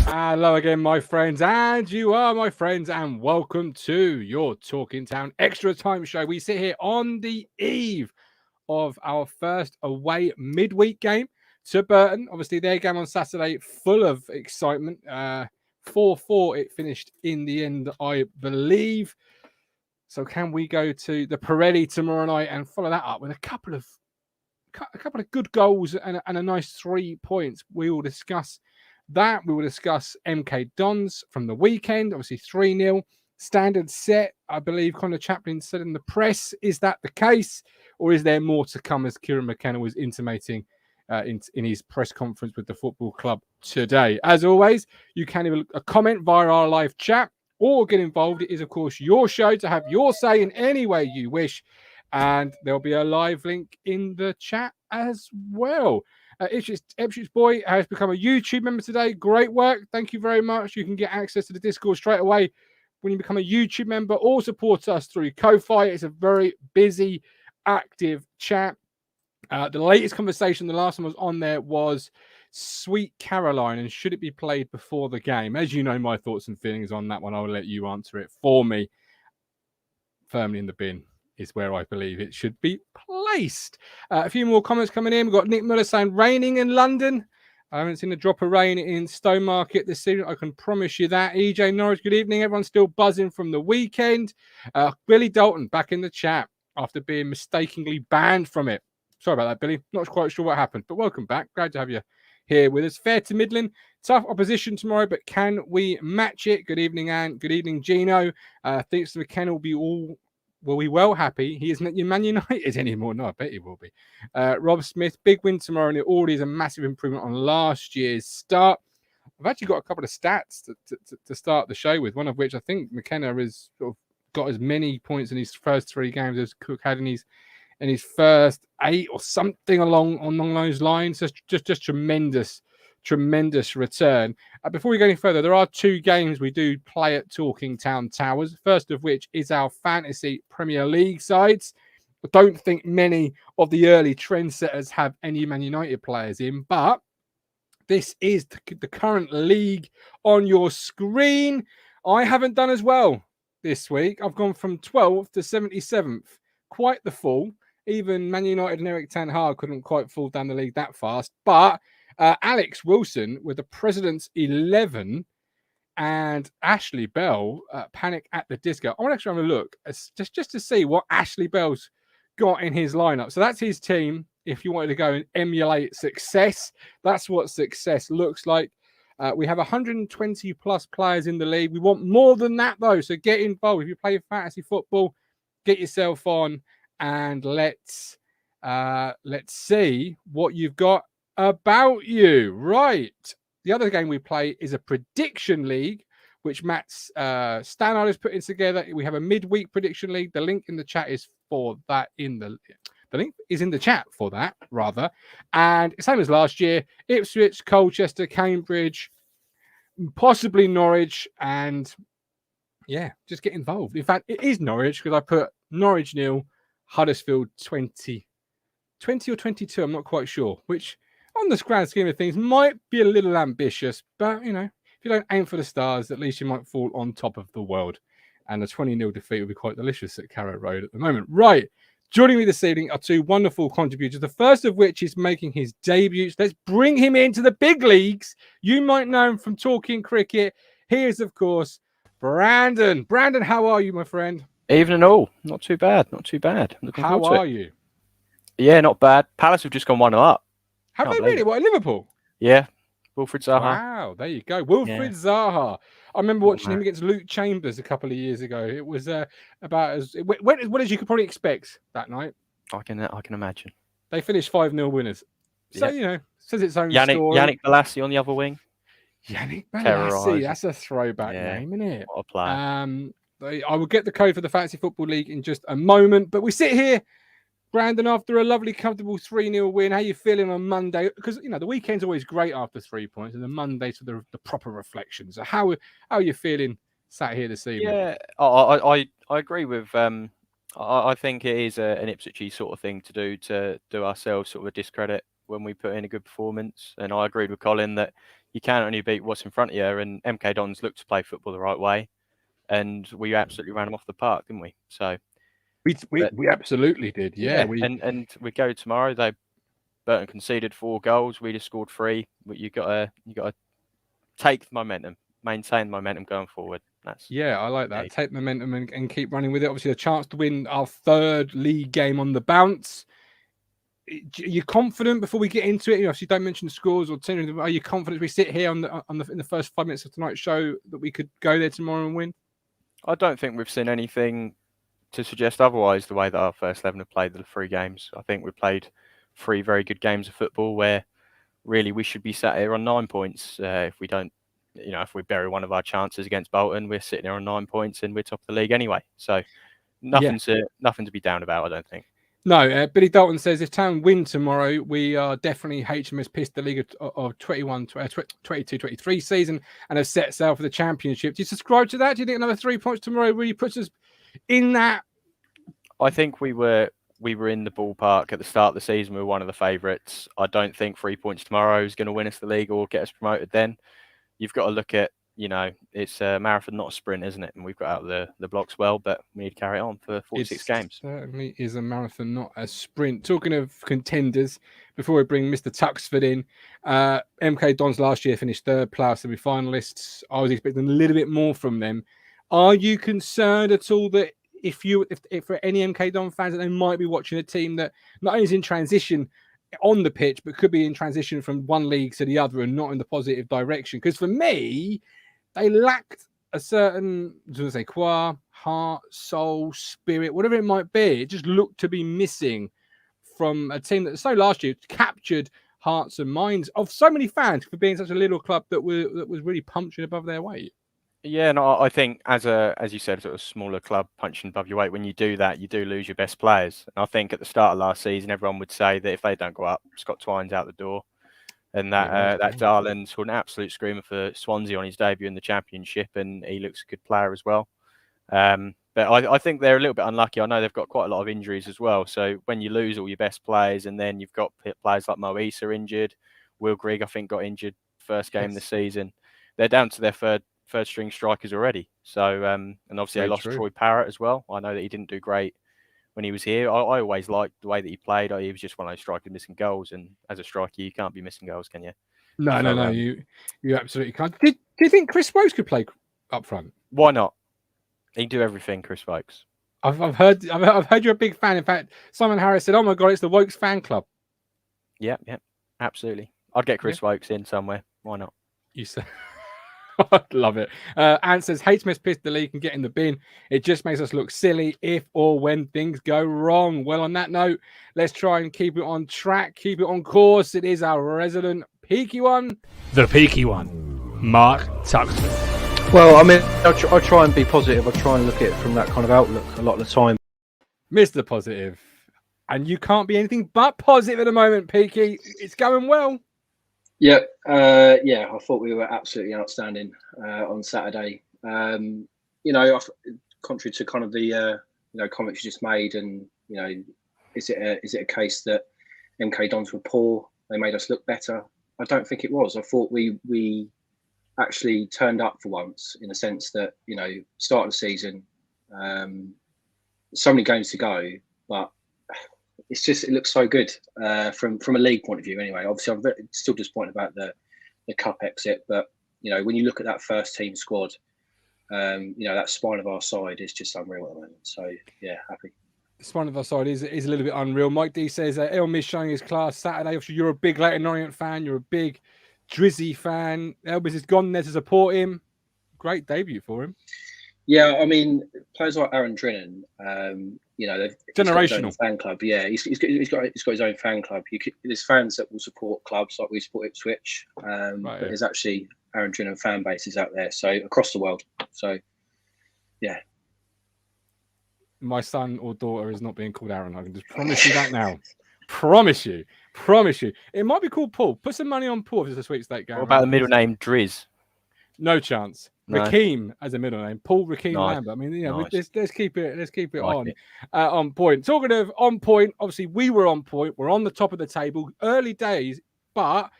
Hello again, my friends, and you are my friends, and welcome to your Talking Town Extra Time show. We sit here on the eve of our first away midweek game to Burton. Obviously, their game on Saturday, full of excitement. 4-4 it finished in the end, I believe. So can we go to the Pirelli tomorrow night and follow that up with a couple of good goals and a nice 3 points? We will discuss that. We will discuss MK Dons from the weekend, obviously 3-0. Standard set, I believe Connor Chaplin said in the press. Is that the case? Or is there more to come, as Kieran McKenna was intimating in his press conference with the football club today? As always, you can leave a comment via our live chat or get involved. It is, of course, your show to have your say in any way you wish. And there'll be a live link in the chat as well. Ipswich Boy has become a YouTube member today. Great work. Thank you very much. You can get access to the Discord straight away when you become a YouTube member, or support us through Ko-Fi. It's a very busy, active chat. The latest conversation, the last one was on there, was Sweet Caroline, and should it be played before the game? As you know, my thoughts and feelings on that one, I'll let you answer it for me. Firmly in the bin is where I believe it should be placed. A few more comments coming in. We've got Nick Muller saying raining in London. I haven't seen a drop of rain in Stowmarket this evening, I can promise you that. EJ Norwich, good evening. Everyone's still buzzing from the weekend. Billy Dalton back in the chat after being mistakenly banned from it. Sorry about that, Billy. Not quite sure what happened, but welcome back. Glad to have you here with us. Fair to middling. Tough opposition tomorrow, but can we match it? Good evening, Anne. Good evening, Gino. Thinks McKenna will be well happy. He isn't at Man United anymore. No, I bet he will be. Rob Smith, big win tomorrow, and it already is a massive improvement on last year's start. I've actually got a couple of stats to start the show with, one of which I think McKenna has sort of got as many points in his first 3 games as Cook had in his first 8 or something along those lines. Just tremendous return. Before we go any further, there are 2 games we do play at Talking Town Towers. First of which is our fantasy Premier League sides. I don't think many of the early trendsetters have any Man United players in, but this is the current league on your screen. I haven't done as well this week. I've gone from 12th to 77th. Quite the fall. Even Man United and Eric Ten Hag couldn't quite fall down the league that fast, but Alex Wilson with the President's 11 and Ashley Bell Panic at the Disco. I want to actually have a look just to see what Ashley Bell's got in his lineup. So that's his team. If you wanted to go and emulate success, that's what success looks like. We have 120 plus players in the league. We want more than that though. So get involved. If you play fantasy football, get yourself on and let's see what you've got about you. Right. The other game we play is a prediction league, which Matt's Stannard is putting together. We have a midweek prediction league. The link in the chat is for that. The link is in the chat for that, rather. And same as last year, Ipswich, Colchester, Cambridge, possibly Norwich, and yeah, just get involved. In fact, it is Norwich because I put Norwich 0, Huddersfield 20 or 22. I'm not quite sure, which on the grand scheme of things might be a little ambitious, but you know, if you don't aim for the stars, at least you might fall on top of the world. And a 20-0 defeat would be quite delicious at Carrow Road at the moment. Right. Joining me this evening are 2 wonderful contributors, the first of which is making his debut. Let's bring him into the big leagues. You might know him from Talking Cricket. He is, of course, Brandon. Brandon, how are you, my friend? Evening all. Not too bad. How are you? Yeah, not bad. Palace have just gone 1-0 up. Have they really? What, in Liverpool? Yeah. Wilfried Zaha. Wow, there you go. Wilfried Zaha. I remember watching him against Luke Chambers a couple of years ago. It was about as what as you could probably expect that night. I can imagine. They finished 5-0 winners. So, you know, says its own story. Yannick Bolasie on the other wing. Yannick Bolasie. That's a throwback name, isn't it? What a player. I will get the code for the Fantasy Football League in just a moment. But we sit here Brandon, after a lovely, comfortable 3-0 win, how you feeling on Monday? Because, the weekend's always great after 3 points, and the Monday's for the proper reflection. So how are you feeling sat here this evening? Yeah, I agree with. I think it is an Ipswichy sort of thing to do ourselves sort of a discredit when we put in a good performance. And I agreed with Colin that you can only beat what's in front of you. And MK Dons looked to play football the right way, and we absolutely ran them off the park, didn't we? So we absolutely did. Yeah, and we go tomorrow. Burton conceded 4 goals. We just scored 3. But you got to take the momentum, maintain momentum going forward. I like that. Take momentum and keep running with it. Obviously, a chance to win our 3rd league game on the bounce. Are you confident before we get into it? If you don't mention the scores or team, are you confident we sit here in the first 5 minutes of tonight's show that we could go there tomorrow and win? I don't think we've seen anything to suggest otherwise. The way that our first 11 have played the 3 games, I think we played 3 very good games of football where really we should be sat here on 9 points. If we don't, if we bury one of our chances against Bolton, we're sitting here on 9 points and we're top of the league anyway. So nothing to be down about, I don't think. No, Billy Dalton says if Town win tomorrow, we are definitely HMS pissed the league of 22-23 season and have set sail for the championship. Do you subscribe to that? Do you think another 3 points tomorrow really puts us in that? I think we were in the ballpark at the start of the season. We were one of the favourites. I don't think 3 points tomorrow is going to win us the league or get us promoted then. You've got to look at, it's a marathon, not a sprint, isn't it? And we've got out the blocks well, but we need to carry on for 46 games. Certainly is a marathon, not a sprint. Talking of contenders, before we bring Mr. Tuxford in, MK Dons last year finished 3rd playoff semi-finalists. I was expecting a little bit more from them. Are you concerned at all that if for any MK Don fans that they might be watching a team that not only is in transition on the pitch, but could be in transition from one league to the other and not in the positive direction? Because for me, they lacked a certain, heart, soul, spirit, whatever it might be. It just looked to be missing from a team that last year captured hearts and minds of so many fans for being such a little club that was really punching above their weight. Yeah, no, I think as you said, sort of smaller club punching above your weight, when you do that, you do lose your best players. And I think at the start of last season, everyone would say that if they don't go up, Scott Twine's out the door. And that Darlin scored an absolute screamer for Swansea on his debut in the Championship, and he looks a good player as well. But I think they're a little bit unlucky. I know they've got quite a lot of injuries as well. So when you lose all your best players, and then you've got players like Mo Issa injured, Will Grigg, I think, got injured first game this season. They're down to their third string strikers already. So and obviously they lost Troy Parrott as well. I know that he didn't do great when he was here. I always liked the way that he played. He was just one of those strikers missing goals, and as a striker, you can't be missing goals, can you? No, you absolutely can't. Do you think Chris Wokes could play up front? Why not? He can do everything, Chris Wokes. I've heard you're a big fan. In fact, Simon Harris said, "Oh my God, it's the Wokes fan club." Yeah, absolutely. I'd get Chris Wokes in somewhere. Why not? You said. I love it. Ant says, HMS pissed the league and get in the bin. It just makes us look silly if or when things go wrong. Well, on that note, let's try and keep it on track, keep it on course. It is our resident Peaky one. The Peaky one, Mark Tuxforc. Well, I mean, I try and be positive. I try and look at it from that kind of outlook a lot of the time. Mr. Positive. And you can't be anything but positive at the moment, Peaky. It's going well. Yeah, I thought we were absolutely outstanding on Saturday. Contrary to kind of the comments you just made, and is it a case that MK Dons were poor? They made us look better. I don't think it was. I thought we actually turned up for once, in a sense that start of the season, so many games to go, but it looks so good from a league point of view. Anyway, obviously I'm still disappointed about the cup exit, but when you look at that first team squad, that spine of our side is just unreal at the moment. So yeah, happy. The spine of our side is a little bit unreal. Mike D says Elm is showing his class Saturday. Obviously, you're a big Leighton Orient fan. You're a big Drizzy fan. Elvis has gone there to support him. Great debut for him. Yeah, I mean, players like Aaron Drinnan, generational fan club. Yeah, he's got his own fan club. There's fans that will support clubs like we support Ipswich, but there's actually Aaron Drinnan fan bases out there, so across the world. So, yeah. my son or daughter is not being called Aaron. I can just promise you that now. Promise you. It might be called Paul. Put some money on Paul if it's a sweepstake game. What about the middle name Driz? No chance. No. Rakeem as a middle name. Paul Rakeem Nice. Lambert. I mean, you know, Nice. let's keep it Like on point. Talking of on point, obviously we were on point. We're on the top of the table. Early days, but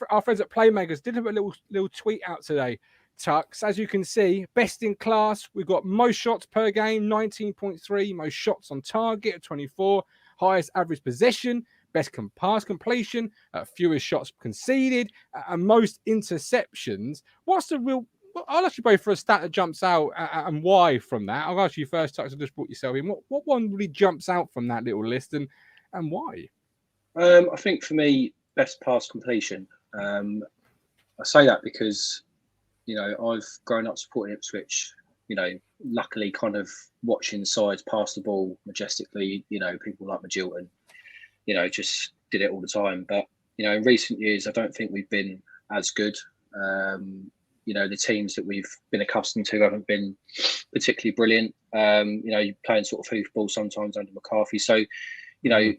our friends at Playmakers did have a little tweet out today. Tux, as you can see, best in class. We've got most shots per game, 19.3, most shots on target at 24, highest average possession, best pass completion, fewest shots conceded, and most interceptions. What's the real? I'll ask you both for a stat that jumps out and why from that. I'll ask you first, Tux. I just brought yourself in. What one really jumps out from that little list and why? I think for me, best pass completion. I say that because, you know, I've grown up supporting Ipswich, you know, luckily kind of watching sides pass the ball majestically, you know, people like Managerial, you know, just did it all the time. But, you know, in recent years, I don't think we've been as good. You know, the teams that we've been accustomed to haven't been particularly brilliant. You know, you're playing sort of hoofball sometimes under McCarthy. So, you know,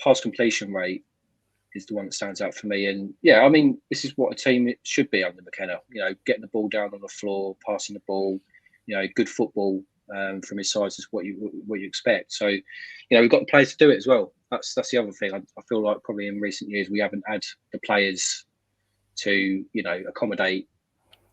pass completion rate is the one that stands out for me. And yeah, I mean, this is what a team should be under McKenna. You know, getting the ball down on the floor, passing the ball, you know, good football from his sides is what you expect. So, you know, we've got the players to do it as well. That's the other thing. I feel like probably in recent years we haven't had the players to, you know, accommodate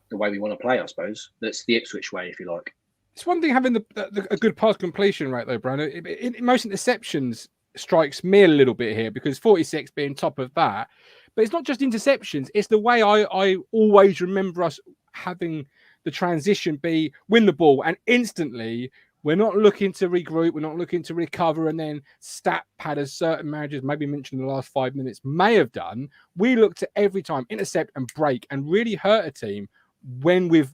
the way we want to play, I suppose. That's the Ipswich way, if you like. It's one thing having a good pass completion rate, though, Brandon. Most interceptions strikes me a little bit here because 46 being top of that. But it's not just interceptions. It's the way I always remember us having the transition be win the ball and instantly we're not looking to regroup. We're not looking to recover and then stat pad as certain managers maybe mentioned in the last 5 minutes may have done. We look to every time intercept and break and really hurt a team when we've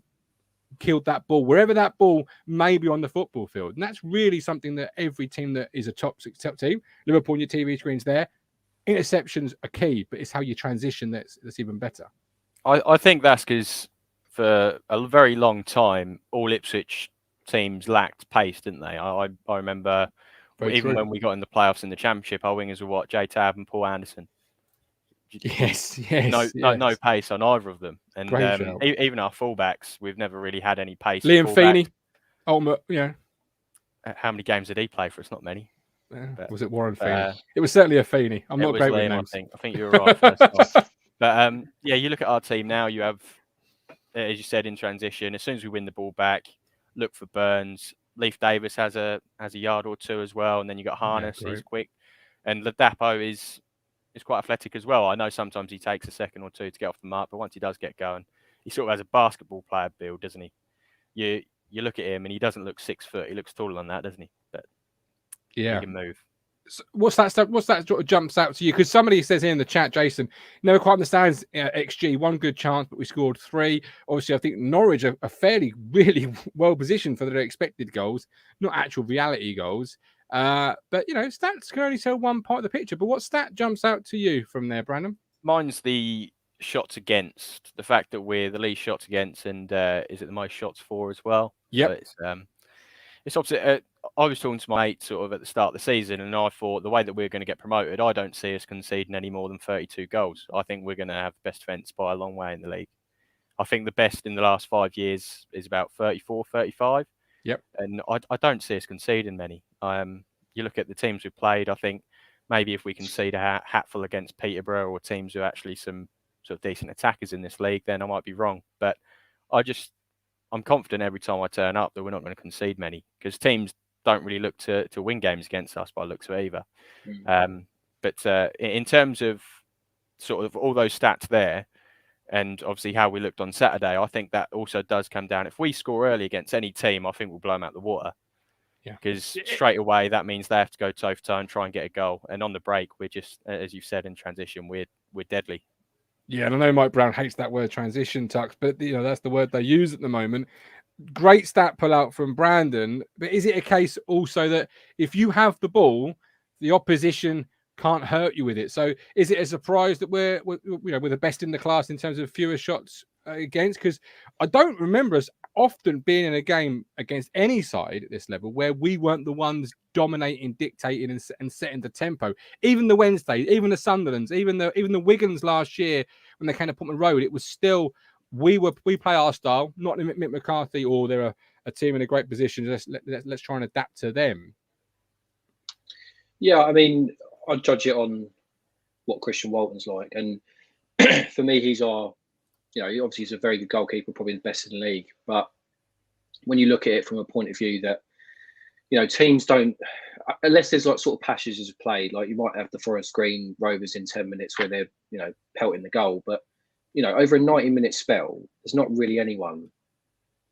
killed that ball, wherever that ball may be on the football field. And that's really something that every team that is a top team, Liverpool on your TV screens there, interceptions are key, but it's how you transition that's even better. I think that's because for a very long time, all Ipswich teams lacked pace, didn't they? I remember when we got in the playoffs in the Championship, our wingers were what? J-Tab and Paul Anderson. Yes. No pace on either of them. And even our fullbacks, we've never really had any pace. Liam Feeney, ultimate, yeah. How many games did he play for us? Not many. Was it Warren Feeney? It was certainly a Feeney. I'm not great with names. I think you were right first time. But yeah, you look at our team now, you have, as you said, in transition, as soon as we win the ball back, look for Burns. Leif Davis has a yard or two as well. And then you got Harness, he's quick. And Ladapo is quite athletic as well. I know sometimes he takes a second or two to get off the mark, but once he does get going, he sort of has a basketball player build, doesn't he? You look at him and he doesn't look 6 foot. He looks taller than that, doesn't he? But yeah, he can move. So what's that sort of jumps out to you? Because somebody says here in the chat, Jason, never quite understands XG. One good chance, but we scored 3. Obviously, I think Norwich are fairly, really well positioned for their expected goals, not actual reality goals. But, you know, stats can only tell one part of the picture. But what stat jumps out to you from there, Brandon? Mine's the shots against. The fact that we're the least shots against and is it the most shots for as well? Yeah. So it's opposite. I was talking to my mate sort of at the start of the season and I thought the way that we're going to get promoted, I don't see us conceding any more than 32 goals. I think we're going to have the best defence by a long way in the league. I think the best in the last 5 years is about 34, 35. Yep. And I don't see us conceding many. You look at the teams we've played, I think maybe if we concede a hatful against Peterborough or teams who are actually some sort of decent attackers in this league, then I might be wrong. But I'm confident every time I turn up that we're not going to concede many because teams don't really look to win games against us by looks of it either. But in terms of sort of all those stats there, and obviously how we looked on Saturday, I think that also does come down. If we score early against any team, I think we'll blow them out the water. Yeah. Because straight away, that means they have to go toe for toe and try and get a goal. And on the break, we're just, as you said, in transition, we're deadly. Yeah, and I know Mike Brown hates that word transition, Tux, but you know that's the word they use at the moment. Great stat pull out from Brandon, but is it a case also that if you have the ball, the opposition can't hurt you with it? So is it a surprise that we're the best in the class in terms of fewer shots against? Because I don't remember us often been in a game against any side at this level where we weren't the ones dominating, dictating, and setting the tempo. Even the Wednesdays, even the Sunderlands, even the Wigans last year when they came to Portman Road, it was still we play our style, not Mick McCarthy or they're a team in a great position. Let's try and adapt to them. Yeah, I mean, I'd judge it on what Christian Walton's like, and for me, he's our, obviously he's a very good goalkeeper, probably the best in the league. But when you look at it from a point of view that, teams don't, unless there's like sort of passages of play, like you might have the Forest Green Rovers in 10 minutes where they're, pelting the goal. But, over a 90-minute spell, there's not really anyone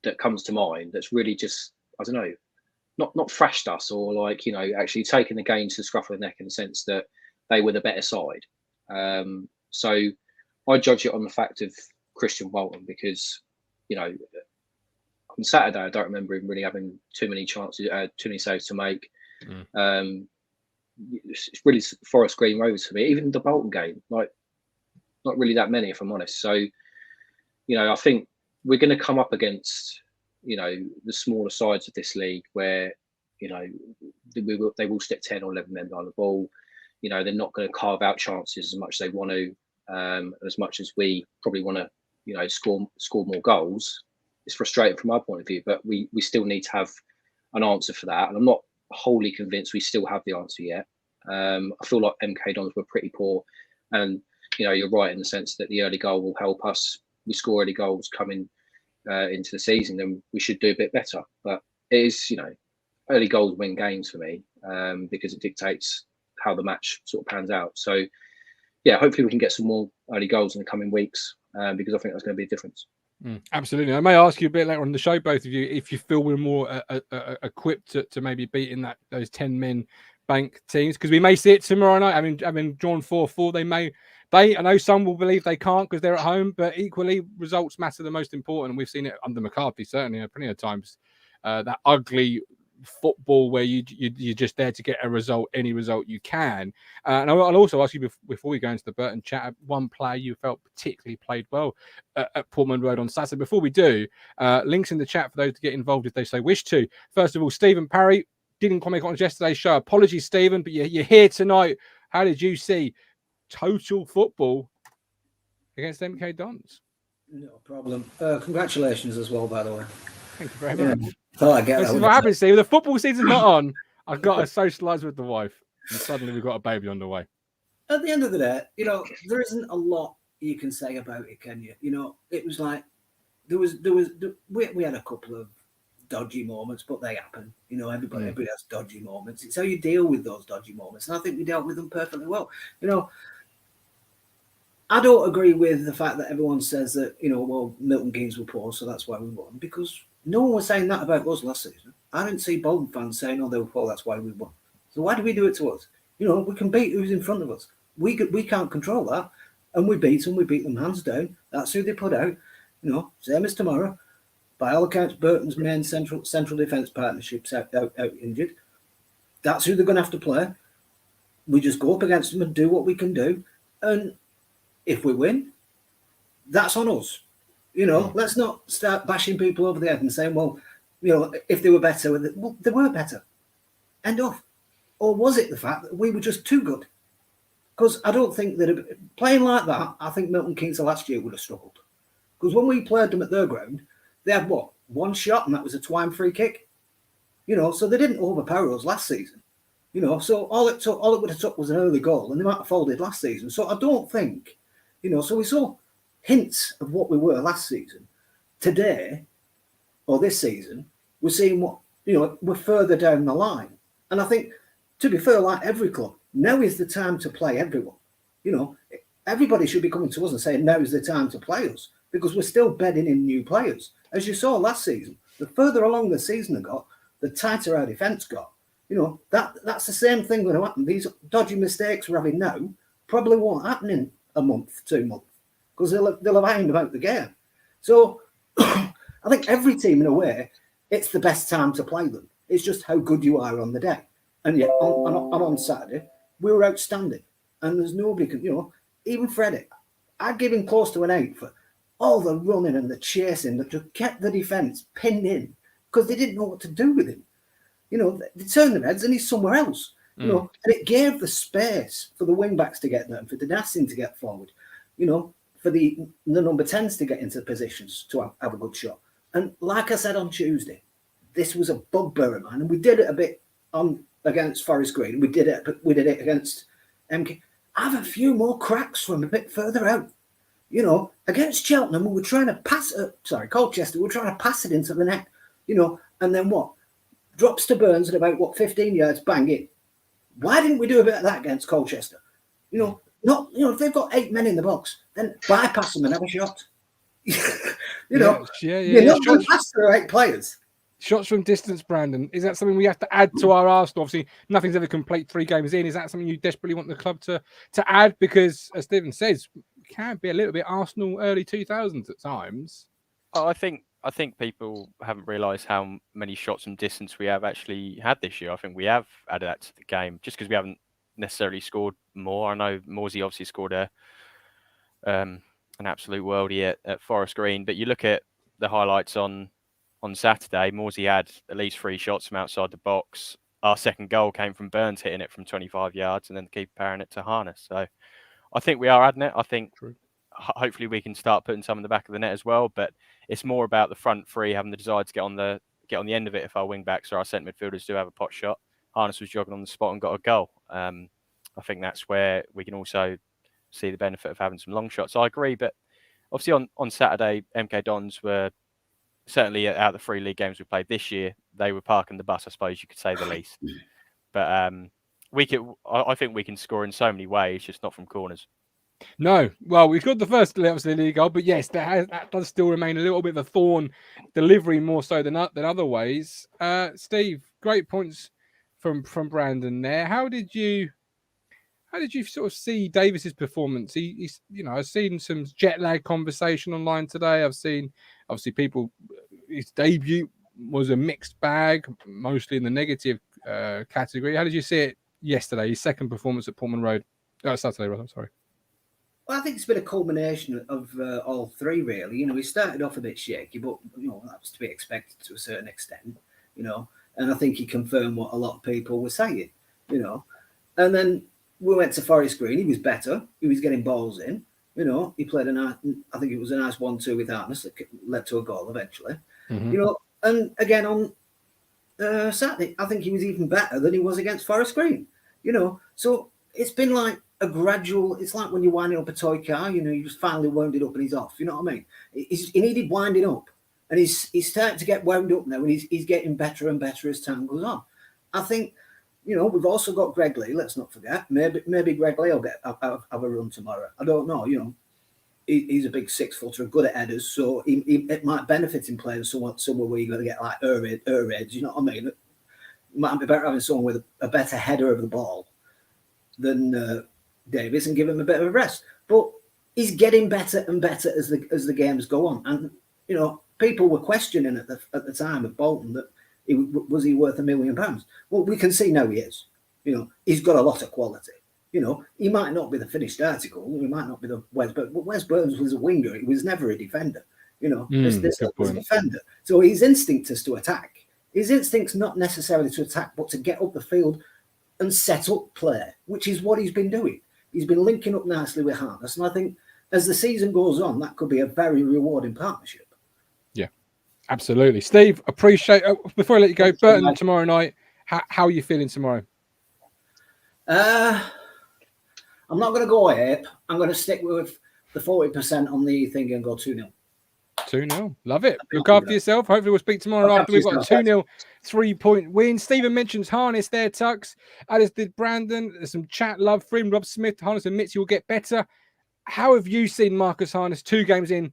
that comes to mind that's really just, I don't know, not thrashed us or like, actually taking the game to the scruff of the neck in the sense that they were the better side. So I judge it on the fact of Christian Walton because, on Saturday, I don't remember him really having too many chances, too many saves to make. It's really Forest Green Rovers for me. Even the Bolton game, like, not really that many, if I'm honest. So, I think we're going to come up against, the smaller sides of this league where, they will stick 10 or 11 men behind the ball. They're not going to carve out chances as much as they want to, as much as we probably want to, score more goals. It's frustrating from our point of view, but we still need to have an answer for that. And I'm not wholly convinced we still have the answer yet. I feel like MK Dons were pretty poor. And, you're right in the sense that the early goal will help us. We score early goals coming into the season, then we should do a bit better. But it is, early goals win games for me because it dictates how the match sort of pans out. So, yeah, hopefully we can get some more early goals in the coming weeks because I think that's going to be a difference. Absolutely. I may ask you a bit later on the show, both of you, if you feel we're more equipped to maybe beating those 10-men bank teams, because we may see it tomorrow night. Having drawn 4-4, I know some will believe they can't because they're at home, but equally results matter the most important. And we've seen it under McCarthy, certainly, plenty of times. That ugly football where you're just there to get a result, any result you can. And I'll also ask you before we go into the Burton chat, one player you felt particularly played well at Portman Road on Saturday. Before we do, links in the chat for those to get involved if they so wish to. First of all, Stephen Parry didn't comment on yesterday's show. Apologies, Stephen, but you're here tonight. How did you see total football against MK Dons? No problem. Congratulations as well, by the way. Thank you very much. This is what happens, Steve. The football season's not on. I've got to socialise with the wife, and suddenly we've got a baby on the way. At the end of the day, there isn't a lot you can say about it, can you? It was like we had a couple of dodgy moments, but they happen. Everybody has dodgy moments. It's how you deal with those dodgy moments, and I think we dealt with them perfectly well. I don't agree with the fact that everyone says that, Milton Keynes were poor, so that's why we won, because no one was saying that about us last season. I didn't see Bolton fans saying, they were poor, that's why we won. So why do we do it to us? We can beat who's in front of us. We can't control that, and we beat them hands down. That's who they put out, same as tomorrow. By all accounts, Burton's main central defence partnership's out injured. That's who they're going to have to play. We just go up against them and do what we can do, and if we win, that's on us. Let's not start bashing people over the head and saying, well, if they were better, well, they weren't better. End of. Or was it the fact that we were just too good? Because I don't think that playing like that, I think Milton Keynes last year would have struggled. Because when we played them at their ground, they had one shot, and that was a twine free kick. So they didn't overpower us last season. So all it would have took was an early goal, and they might have folded last season. So I don't think. So we saw hints of what we were last season. Today, or this season, we're seeing what, we're further down the line. And I think, to be fair, like every club, now is the time to play everyone. Everybody should be coming to us and saying, now is the time to play us, because we're still bedding in new players. As you saw last season, the further along the season I got, the tighter our defence got. That's the same thing going to happen. These dodgy mistakes we're having now probably won't happen in a month, 2 months, because they'll have ironed about the game. So I think every team, in a way, it's the best time to play them. It's just how good you are on the day. And yet, on Saturday, we were outstanding. And there's nobody can, even Freddie, I'd give him close to an 8 for all the running and the chasing that just kept the defence pinned in because they didn't know what to do with him. You know, they turned their heads and he's somewhere else. You know, and it gave the space for the wing backs to get there, and for the Dassin to get forward. You know, for the number 10s to get into positions to have a good shot. And like I said on Tuesday, this was a bugbear of mine, and we did it a bit against Forest Green. We did it against MK. Have a few more cracks from a bit further out. You know, against Cheltenham, we were trying to pass it. Sorry, Colchester, we were trying to pass it into the net. You know, and then what? Drops to Burns at about 15 yards, bang in. Why didn't we do a bit of that against Colchester? You know, if they've got 8 men in the box, then bypass them and have a shot. You're not going past the 8 players. Shots from distance, Brandon. Is that something we have to add to our arsenal? Obviously, nothing's ever complete 3 games in. Is that something you desperately want the club to add? Because, as Stephen says, it can be a little bit Arsenal early 2000s at times. Oh, I think people haven't realised how many shots from distance we have actually had this year. I think we have added that to the game, just because we haven't necessarily scored more. I know Morsey obviously scored an absolute worldie at Forest Green, but you look at the highlights on Saturday, Morsey had at least 3 shots from outside the box. Our second goal came from Burns hitting it from 25 yards and then the keeper parrying it to Harness. So I think we are adding it. I think hopefully we can start putting some in the back of the net as well, but it's more about the front 3 having the desire to get on the end of it if our wing backs or our centre midfielders do have a pot shot. Harness was jogging on the spot and got a goal. I think that's where we can also see the benefit of having some long shots. I agree, but obviously on Saturday, MK Dons were certainly out of the 3 league games we played this year, they were parking the bus, I suppose you could say the least. But I think we can score in so many ways, just not from corners. No, well, we've got the first obviously league goal, but yes, that does still remain a little bit of a thorn delivery more so than other ways. Steve, great points from Brandon there. How did you sort of see Davis's performance? He's I've seen some jet lag conversation online today. I've seen obviously his debut was a mixed bag, mostly in the negative category. How did you see it yesterday? His second performance at Portman Road, Saturday, rather. Sorry. Well, I think it's been a culmination of all 3, really. You know, he started off a bit shaky, but that was to be expected to a certain extent. And I think he confirmed what a lot of people were saying. And then we went to Forest Green. He was better. He was getting balls in. He played I think it was a nice 1-2 with Harness that led to a goal eventually. Mm-hmm. And again on Saturday, I think he was even better than he was against Forest Green. So it's been like a gradual. It's like when you're winding up a toy car. You just finally wound it up and he's off. You know what I mean? He needed winding up, and he's starting to get wound up now, and he's getting better and better as time goes on. I think. We've also got Greg Lee. Let's not forget. Maybe Greg Lee will have a run tomorrow. I don't know. He's a big 6-footer, good at headers, so it might benefit him playing somewhere where you're going to get like air edge. You know what I mean? It might be better having someone with a better header of the ball than Davis and give him a bit of a rest. But he's getting better and better as the games go on. And people were questioning at the time of Bolton that. Was he worth £1 million? Well, we can see now he is. He's got a lot of quality. He might not be the finished article. He might not be the Wes Burns. But Wes Burns was a winger. He was never a defender. This was a defender. So his instinct is to attack. His instinct's not necessarily to attack, but to get up the field and set up play, which is what he's been doing. He's been linking up nicely with Harness. And I think as the season goes on, that could be a very rewarding partnership. Absolutely. Steve, appreciate before I let you go, Burton tomorrow night. How are you feeling tomorrow? I'm not going to go ape. I'm going to stick with the 40% on the thing and go 2-0. 2-0. Love it. Look after yourself. Hopefully we'll speak tomorrow after we've got a 2-0 3-point win. Stephen mentions Harness there, Tux. As did Brandon. There's some chat love for him. Rob Smith, Harness admits he will get better. How have you seen Marcus Harness 2 games in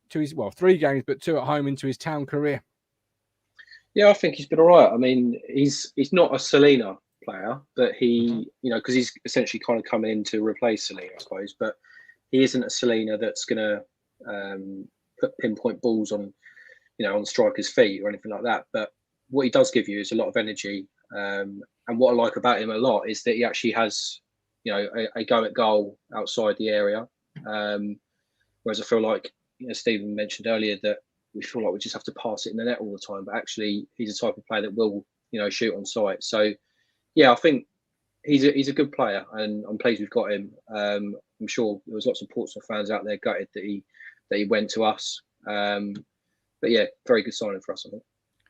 to his 3 games, but 2 at home into his town career? Yeah, I think he's been all right. I mean, he's not a Selena player, but he, because he's essentially kind of coming in to replace Selena, I suppose. But he isn't a Selena that's going to put pinpoint balls on, on strikers' feet or anything like that. But what he does give you is a lot of energy. And what I like about him a lot is that he actually has, a go at goal outside the area. Whereas I feel like, Stephen mentioned earlier that we feel like we just have to pass it in the net all the time, but actually he's a type of player that will, shoot on sight. So yeah, I think he's a good player, and I'm pleased we've got him. I'm sure there was lots of Portsmouth fans out there gutted that he went to us. But yeah, very good signing for us, I think.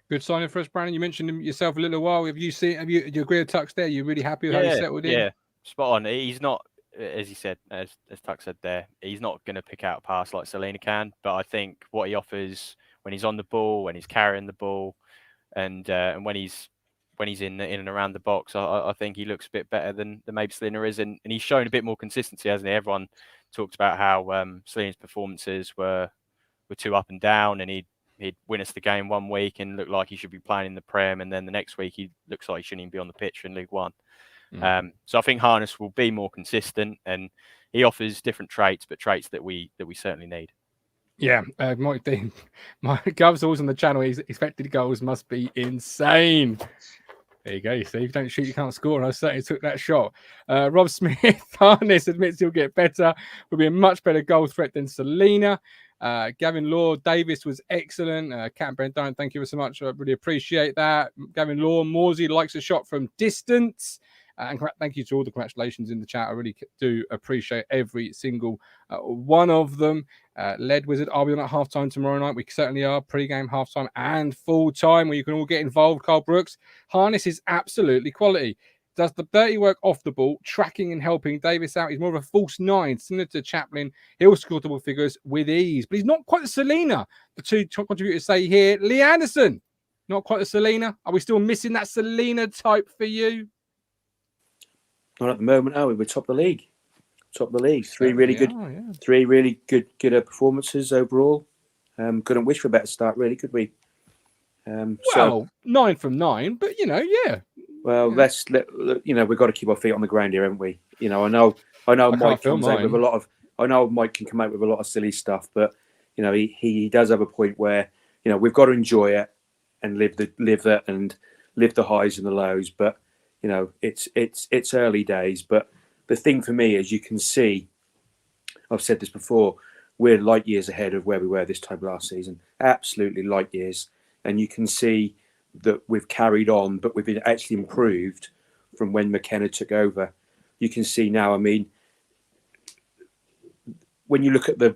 Good signing for us, Brandon. You mentioned him yourself a little while. Have you agree with Tux there? You're really happy with how he settled in? Yeah, spot on. He's not, as he said, as Tux said there, he's not going to pick out a pass like Selena can. But I think what he offers when he's on the ball, when he's carrying the ball, and when he's in and around the box, I think he looks a bit better than maybe Selena is, and he's shown a bit more consistency, hasn't he? Everyone talked about how Selena's performances were too up and down, and he'd win us the game one week and look like he should be playing in the Prem, and then the next week he looks like he shouldn't even be on the pitch in League One. So I think Harness will be more consistent, and he offers different traits, but traits that we certainly need. Yeah, Mike Gov's always on the channel. His expected goals must be insane. There you go. You see, if you don't shoot, you can't score. And I certainly took that shot. Rob Smith, Harness admits he'll get better. Will be a much better goal threat than Selena. Gavin Law Davis was excellent. Cat and Brent, thank you so much. I really appreciate that. Gavin Law Morsey likes a shot from distance. And thank you to all the congratulations in the chat. I really do appreciate every single one of them. Lead Wizard, are we on at halftime tomorrow night? We certainly are. Pre-game, halftime, and full time, where you can all get involved. Carl Brooks, Harness is absolutely quality. Does the dirty work off the ball, tracking and helping Davis out. He's more of a false nine, similar to Chaplin. He'll score double figures with ease, but he's not quite the Selena. The two top contributors say here, Lee Anderson, not quite the Selena. Are we still missing that Selena type for you? Not at the moment, are we? We're top of the league. Top of the league. Three really good performances overall. Couldn't wish for a better start, really, could we? Well, 9 from 9, but yeah. Well, we've got to keep our feet on the ground here, haven't we? I know Mike comes out with a lot of. I know Mike can come out with a lot of silly stuff, but he does have a point where we've got to enjoy it and live the highs and the lows, but. It's early days, but the thing for me is you can see, I've said this before, we're light years ahead of where we were this time last season. Absolutely light years. And you can see that we've carried on, but we've been actually improved from when McKenna took over. You can see now, I mean, when you look at the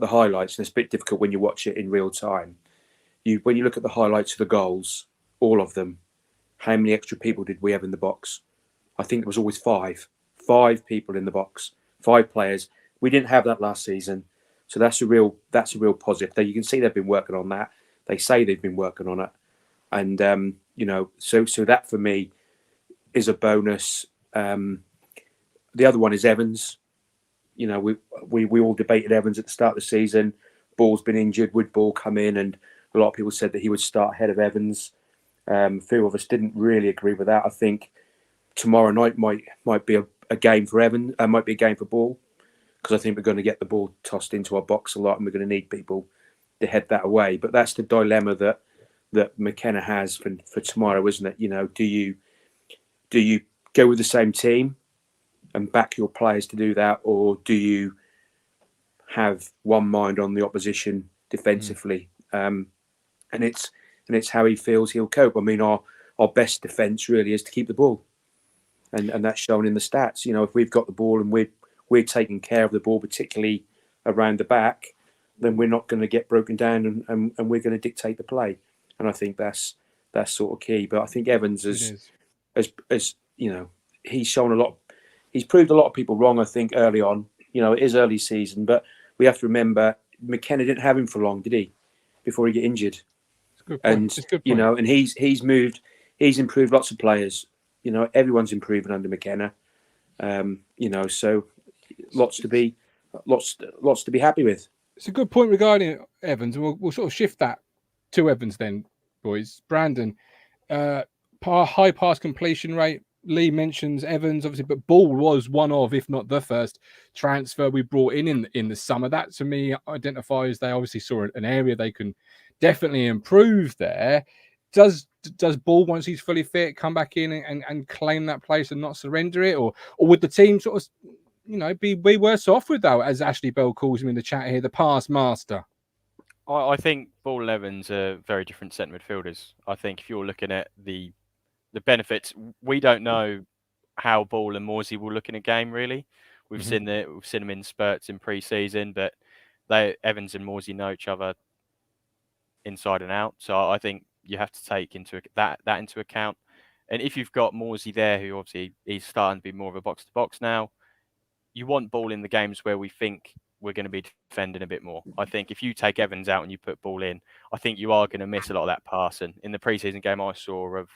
highlights, and it's a bit difficult when you watch it in real time, when you look at the highlights of the goals, all of them, how many extra people did we have in the box? I think it was always 5. 5 people in the box, 5 players. We didn't have that last season, so that's a real positive. You can see they've been working on that. They say they've been working on it, and so that for me is a bonus. The other one is Evans. We all debated Evans at the start of the season. Ball's been injured. Would Ball come in? And a lot of people said that he would start ahead of Evans. A few of us didn't really agree with that. I think tomorrow night might be a game for Evan, might be a game for Ball, because I think we're going to get the ball tossed into our box a lot, and we're going to need people to head that away. But that's the dilemma that McKenna has for tomorrow, isn't it? Do you go with the same team and back your players to do that, or do you have one mind on the opposition defensively? And it's how he feels he'll cope. I mean, our best defence really is to keep the ball, and that's shown in the stats. If we've got the ball and we're taking care of the ball, particularly around the back, then we're not going to get broken down, and we're going to dictate the play. And I think that's sort of key. But I think Evans has he's shown a lot. He's proved a lot of people wrong. I think early on, it is early season, but we have to remember McKenna didn't have him for long, did he? Before he get injured. And and he's improved lots of players. Everyone's improving under McKenna. So lots to be happy with. It's a good point regarding Evans. We'll sort of shift that to Evans then, boys. Brandon, high pass completion rate. Lee mentions Evans, obviously, but Ball was one of, if not the first transfer we brought in the summer. That to me identifies they obviously saw an area they can definitely improve there. Does Ball, once he's fully fit, come back in and claim that place and not surrender it, or would the team sort of be worse off without, as Ashley Bell calls him in the chat here, the pass master? I think Ball and Evans are very different centre midfielders. I think if you're looking at the benefits, we don't know how Ball and Morsey will look in a game. Really, we've seen them in spurts in pre-season, but Evans and Morsey know each other inside and out. So I think you have to take that into account. And if you've got Morsey there, who obviously he's starting to be more of a box-to-box now, you want Ball in the games where we think we're going to be defending a bit more. I think if you take Evans out and you put Ball in, I think you are going to miss a lot of that pass. And in the pre-season game I saw of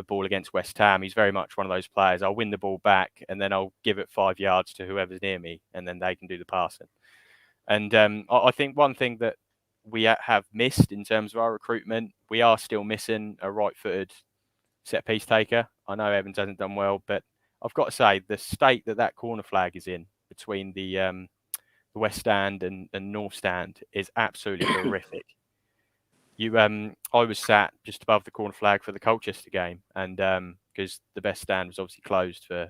Ball against West Ham, he's very much one of those players. I'll win the ball back and then I'll give it 5 yards to whoever's near me, and then they can do the passing. And I think one thing that we have missed in terms of our recruitment, we are still missing a right-footed set-piece taker. I know Evans hasn't done well, but I've got to say the state that corner flag is in between the West Stand and North Stand is absolutely horrific. I was sat just above the corner flag for the Colchester game, and because the best stand was obviously closed for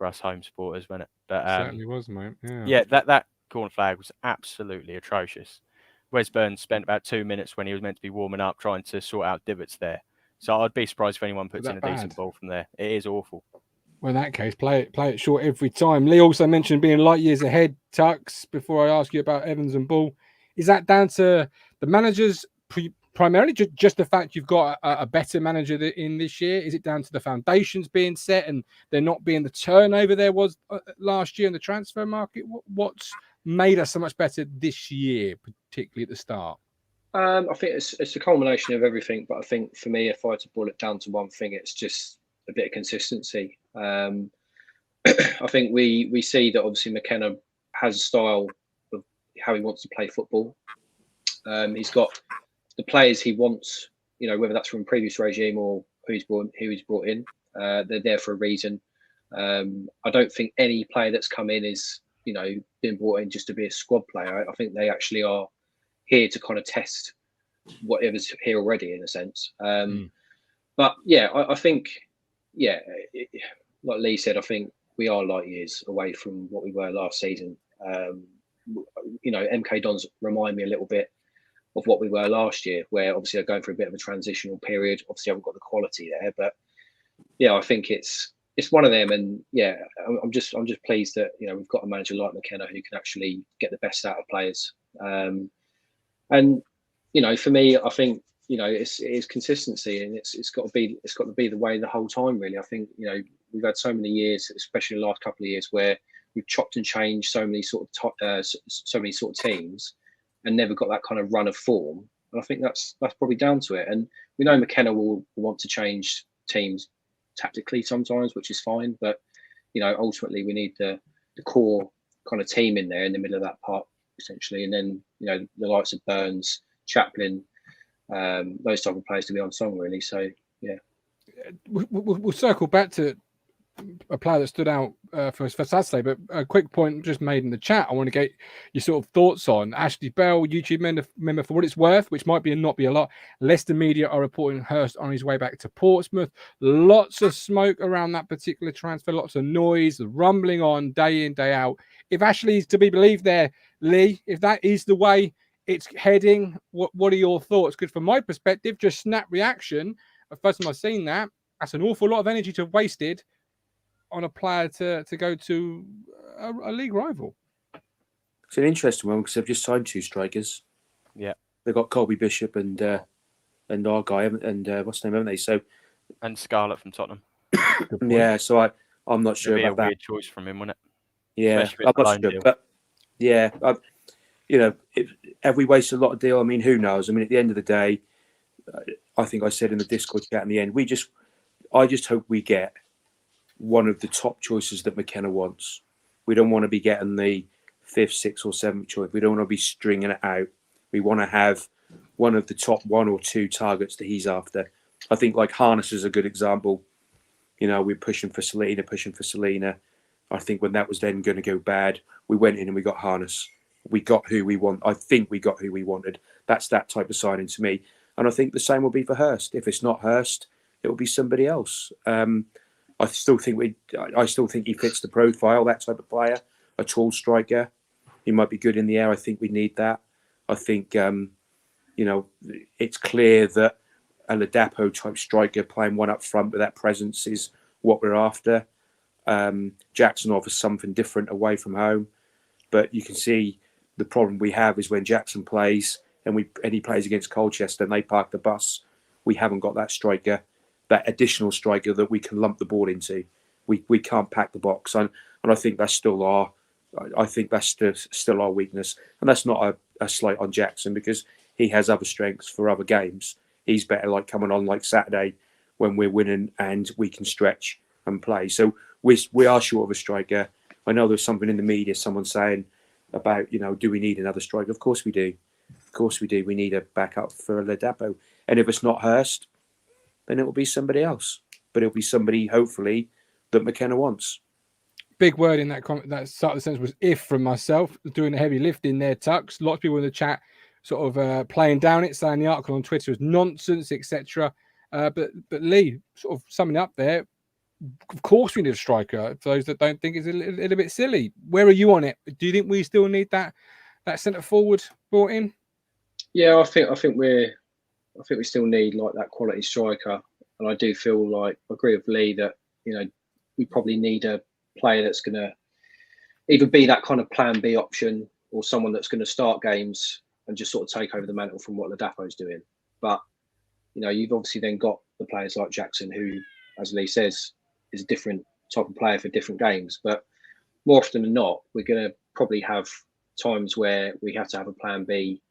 us home supporters, wasn't it? But Certainly was, mate. Yeah, that corner flag was absolutely atrocious. Wes Burns spent about 2 minutes when he was meant to be warming up trying to sort out divots there. So I'd be surprised if anyone puts in a decent ball from there. It is awful. Well, in that case, play it short every time. Lee also mentioned being light years ahead, Tux, before I ask you about Evans and Ball. Is that down to the managers primarily, just the fact you've got a better manager in this year? Is it down to the foundations being set and there not being the turnover there was last year in the transfer market? What's made us so much better this year, particularly at the start? I think it's a culmination of everything. But I think for me, if I had to boil it down to one thing, it's just a bit of consistency. I think we see that obviously McKenna has a style of how he wants to play football. He's got the players he wants, whether that's from previous regime or who he's brought in. They're there for a reason. I don't think any player that's come in is, been brought in just to be a squad player. I think they actually are here to kind of test whatever's here already, in a sense. But yeah, I think, like Lee said, I think we are light years away from what we were last season. MK Dons remind me a little bit of what we were last year, where obviously they're going through a bit of a transitional period. Obviously, I haven't got the quality there, but yeah, I think it's one of them. And yeah, I'm just pleased that we've got a manager like McKenna who can actually get the best out of players. And for me, I think it's consistency, and it's got to be the way the whole time. Really, I think we've had so many years, especially the last couple of years, where we've chopped and changed so many sort of teams, and never got that kind of run of form. And I think that's probably down to it. And we know McKenna will want to change teams tactically sometimes, which is fine. But ultimately we need the core kind of team in there in the middle of that part, essentially. And then the likes of Burns, Chaplin, those type of players to be on song, really. So yeah, we'll circle back to a player that stood out for Saturday, but a quick point just made in the chat I want to get your sort of thoughts on. Ashley Bell, YouTube member, for what it's worth, which might be and not be a lot, Leicester media are reporting Hurst on his way back to Portsmouth. Lots of smoke around that particular transfer, lots of noise, rumbling on day in, day out. If Ashley's to be believed there, Lee, if that is the way it's heading, what are your thoughts? Because from my perspective, just snap reaction, the first time I've seen that, that's an awful lot of energy to have wasted on a player to go to a league rival. It's an interesting one because they've just signed 2 strikers. Yeah, they've got Colby Bishop and our guy, and what's the name, haven't they? So and Scarlett from Tottenham. Yeah, so I'm not sure about that. Weird choice from him, wasn't it? Yeah, I'm not sure, but yeah, have we wasted a lot of deal? I mean, who knows? I mean, at the end of the day, I think I said in the Discord chat in the end, I just hope we get one of the top choices that McKenna wants. We don't want to be getting the 5th, 6th or 7th choice. We don't want to be stringing it out. We want to have one of the top 1 or 2 targets that he's after. I think like Harness is a good example. We're pushing for Selena. I think when that was then going to go bad, we went in and we got Harness. We got who we want. I think we got who we wanted. That's that type of signing to me. And I think the same will be for Hurst. If it's not Hurst, it will be somebody else. I still think he fits the profile, that type of player. a tall striker. He might be good in the air. I think we need that. I think, it's clear that a Ladapo type striker playing one up front with that presence is what we're after. Jackson offers something different away from home, but you can see the problem we have is when Jackson plays and he plays against Colchester and they park the bus. We haven't got that striker, that additional striker that we can lump the ball into. We can't pack the box, and I think that's still our weakness. And that's not a slight on Jackson, because he has other strengths for other games. He's better like coming on like Saturday when we're winning and we can stretch and play. So we are short of a striker. I know there's something in the media, someone saying about, do we need another striker? Of course we do. Of course we do. We need a backup for Ladapo. And if it's not Hurst, then it will be somebody else. But it'll be somebody, hopefully, that McKenna wants. Big word in that comment, that start of the sentence was if from myself, doing the heavy lifting there, Tux. Lots of people in the chat sort of playing down it, saying the article on Twitter was nonsense, etc. But Lee, sort of summing up there, of course we need a striker. For those that don't think it's a little bit silly. Where are you on it? Do you think we still need that centre forward brought in? Yeah, I think we still need like that quality striker, and I do feel like I agree with Lee that we probably need a player that's going to either be that kind of plan B option or someone that's going to start games and just sort of take over the mantle from what Ladapo's doing. But you've obviously then got the players like Jackson, who, as Lee says, is a different type of player for different games. But more often than not, we're going to probably have times where we have to have a plan B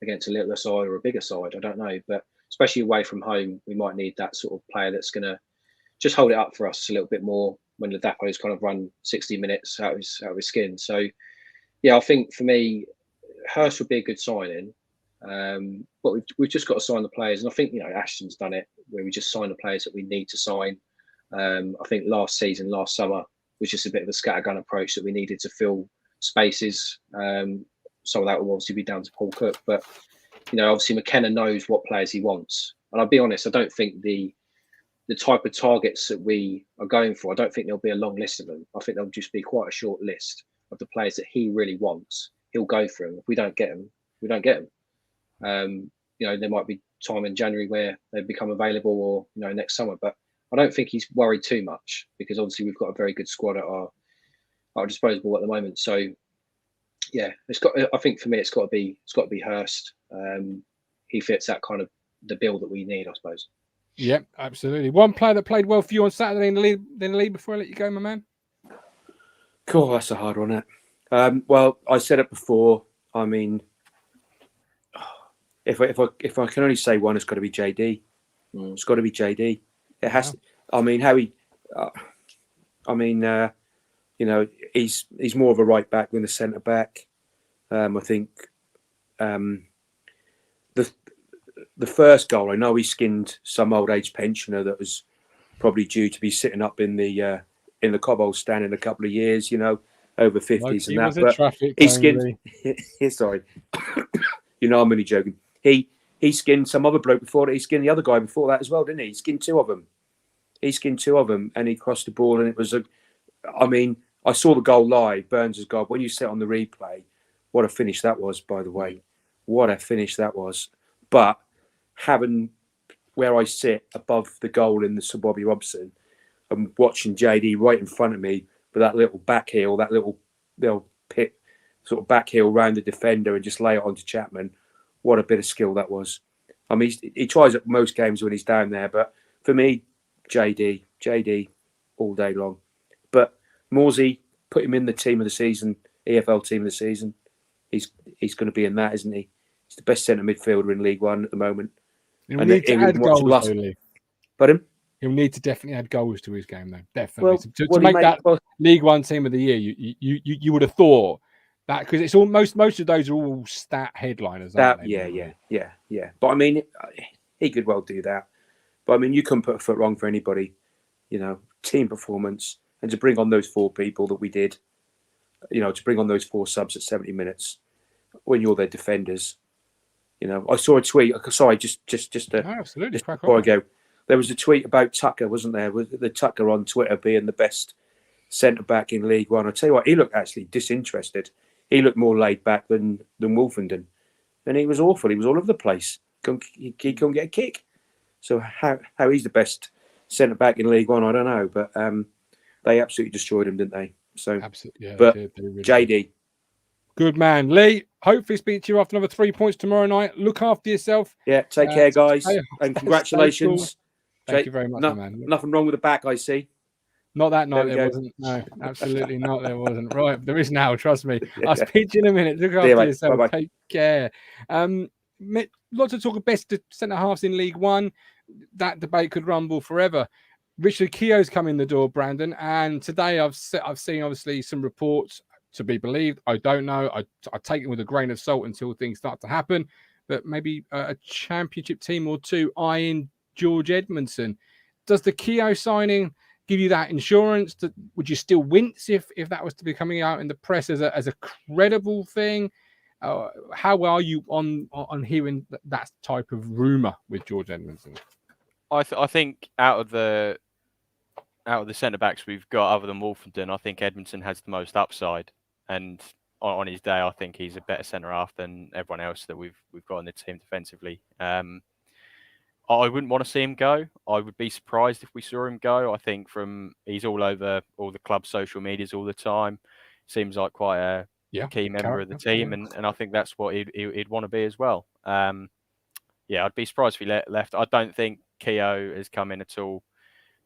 against a littler side or a bigger side. I don't know, but especially away from home, we might need that sort of player that's going to just hold it up for us a little bit more when Ladapo's kind of run 60 minutes out of his skin. So, yeah, I think for me, Hurst would be a good signing. But we've just got to sign the players. And I think, Ashton's done it, where we just sign the players that we need to sign. I think last summer, was just a bit of a scattergun approach that we needed to fill spaces. Some of that will obviously be down to Paul Cook. But, obviously McKenna knows what players he wants. And I'll be honest, I don't think the type of targets that we are going for, I don't think there'll be a long list of them. I think there'll just be quite a short list of the players that he really wants. He'll go for them. If we don't get them, we don't get them. There might be time in January where they become available, or next summer. But I don't think he's worried too much, because obviously we've got a very good squad at our disposal at the moment. So yeah, I think for me it's got to be Hurst. He fits that kind of the bill that we need, I suppose. Yeah, absolutely. One player that played well for you on Saturday in the league before I let you go, my man. Cool, that's a hard one, isn't it? Well, I said it before. I mean, if I can only say one, it's got to be JD. It's got to be JD. It has to. I mean, how he. He's more of a right back than a centre back. I think the first goal, I know he skinned some old age pensioner that was probably due to be sitting up in the Cobbold stand in a couple of years, over 50s and that. But he skinned. Sorry, I'm only joking. He skinned some other bloke before that. He skinned the other guy before that as well, didn't he? He skinned two of them, and he crossed the ball, and it was I saw the goal live, Burns' goal. When you sit on the replay, what a finish that was, by the way. What a finish that was. But having where I sit above the goal in the Sir Bobby Robson and watching JD right in front of me with that little back heel, that little pit sort of back heel round the defender and just lay it onto Chapman, what a bit of skill that was. I mean, he tries at most games when he's down there, but for me, JD all day long. But Morsey, put him in the team of the season, EFL team of the season. He's going to be in that, isn't he? He's the best centre midfielder in League One at the moment. He'll need to add goals, Pardon? He'll need to definitely add goals to his game, though. Definitely. To make that League One team of the year, you would have thought that, because it's all most of those are all stat headliners. Aren't they? Yeah. But I mean, he could well do that. But I mean, you couldn't put a foot wrong for anybody. Team performance, and to bring on those four people that we did, to bring on those four subs at 70 minutes when you're their defenders. I saw a tweet. Sorry, just absolutely. Just before I go, there was a tweet about Tucker, wasn't there? Was the Tucker on Twitter being the best centre-back in League One. I tell you what, he looked actually disinterested. He looked more laid back than Wolfenden. And he was awful. He was all over the place. He couldn't get a kick. So how he's the best centre-back in League One, I don't know. But they absolutely destroyed him, didn't they? So, absolutely, yeah. But they really JD. did. Good man. Lee, hopefully speak to you after another 3 points tomorrow night. Look after yourself. Yeah, take care, guys. Stay, and congratulations. Cool. Thank you very much, man. Nothing wrong with the back, I see. Not that night, there wasn't. No, absolutely not. There wasn't. Right, there is now. Trust me. I'll speak to you in a minute. Look after yourself. Bye-bye. Take care. Lots of talk of best centre halves in League One. That debate could rumble forever. Richard Keogh's come in the door, Brandon, and today I've seen obviously some reports to be believed. I don't know. I take it with a grain of salt until things start to happen. But maybe a championship team or two eyeing George Edmondson. Does the Keogh signing give you that insurance? Would you still wince if that was to be coming out in the press as a credible thing? How are you on hearing that type of rumor with George Edmondson? I think out of the centre backs we've got, other than Wolfenden, I think Edmondson has the most upside. And on his day, I think he's a better centre half than everyone else that we've got in the team defensively. I wouldn't want to see him go. I would be surprised if we saw him go. I think he's all over all the club social medias all the time. Seems like quite a key member of the team, and I think that's what he'd want to be as well. I'd be surprised if he left. I don't think Keogh has come in at all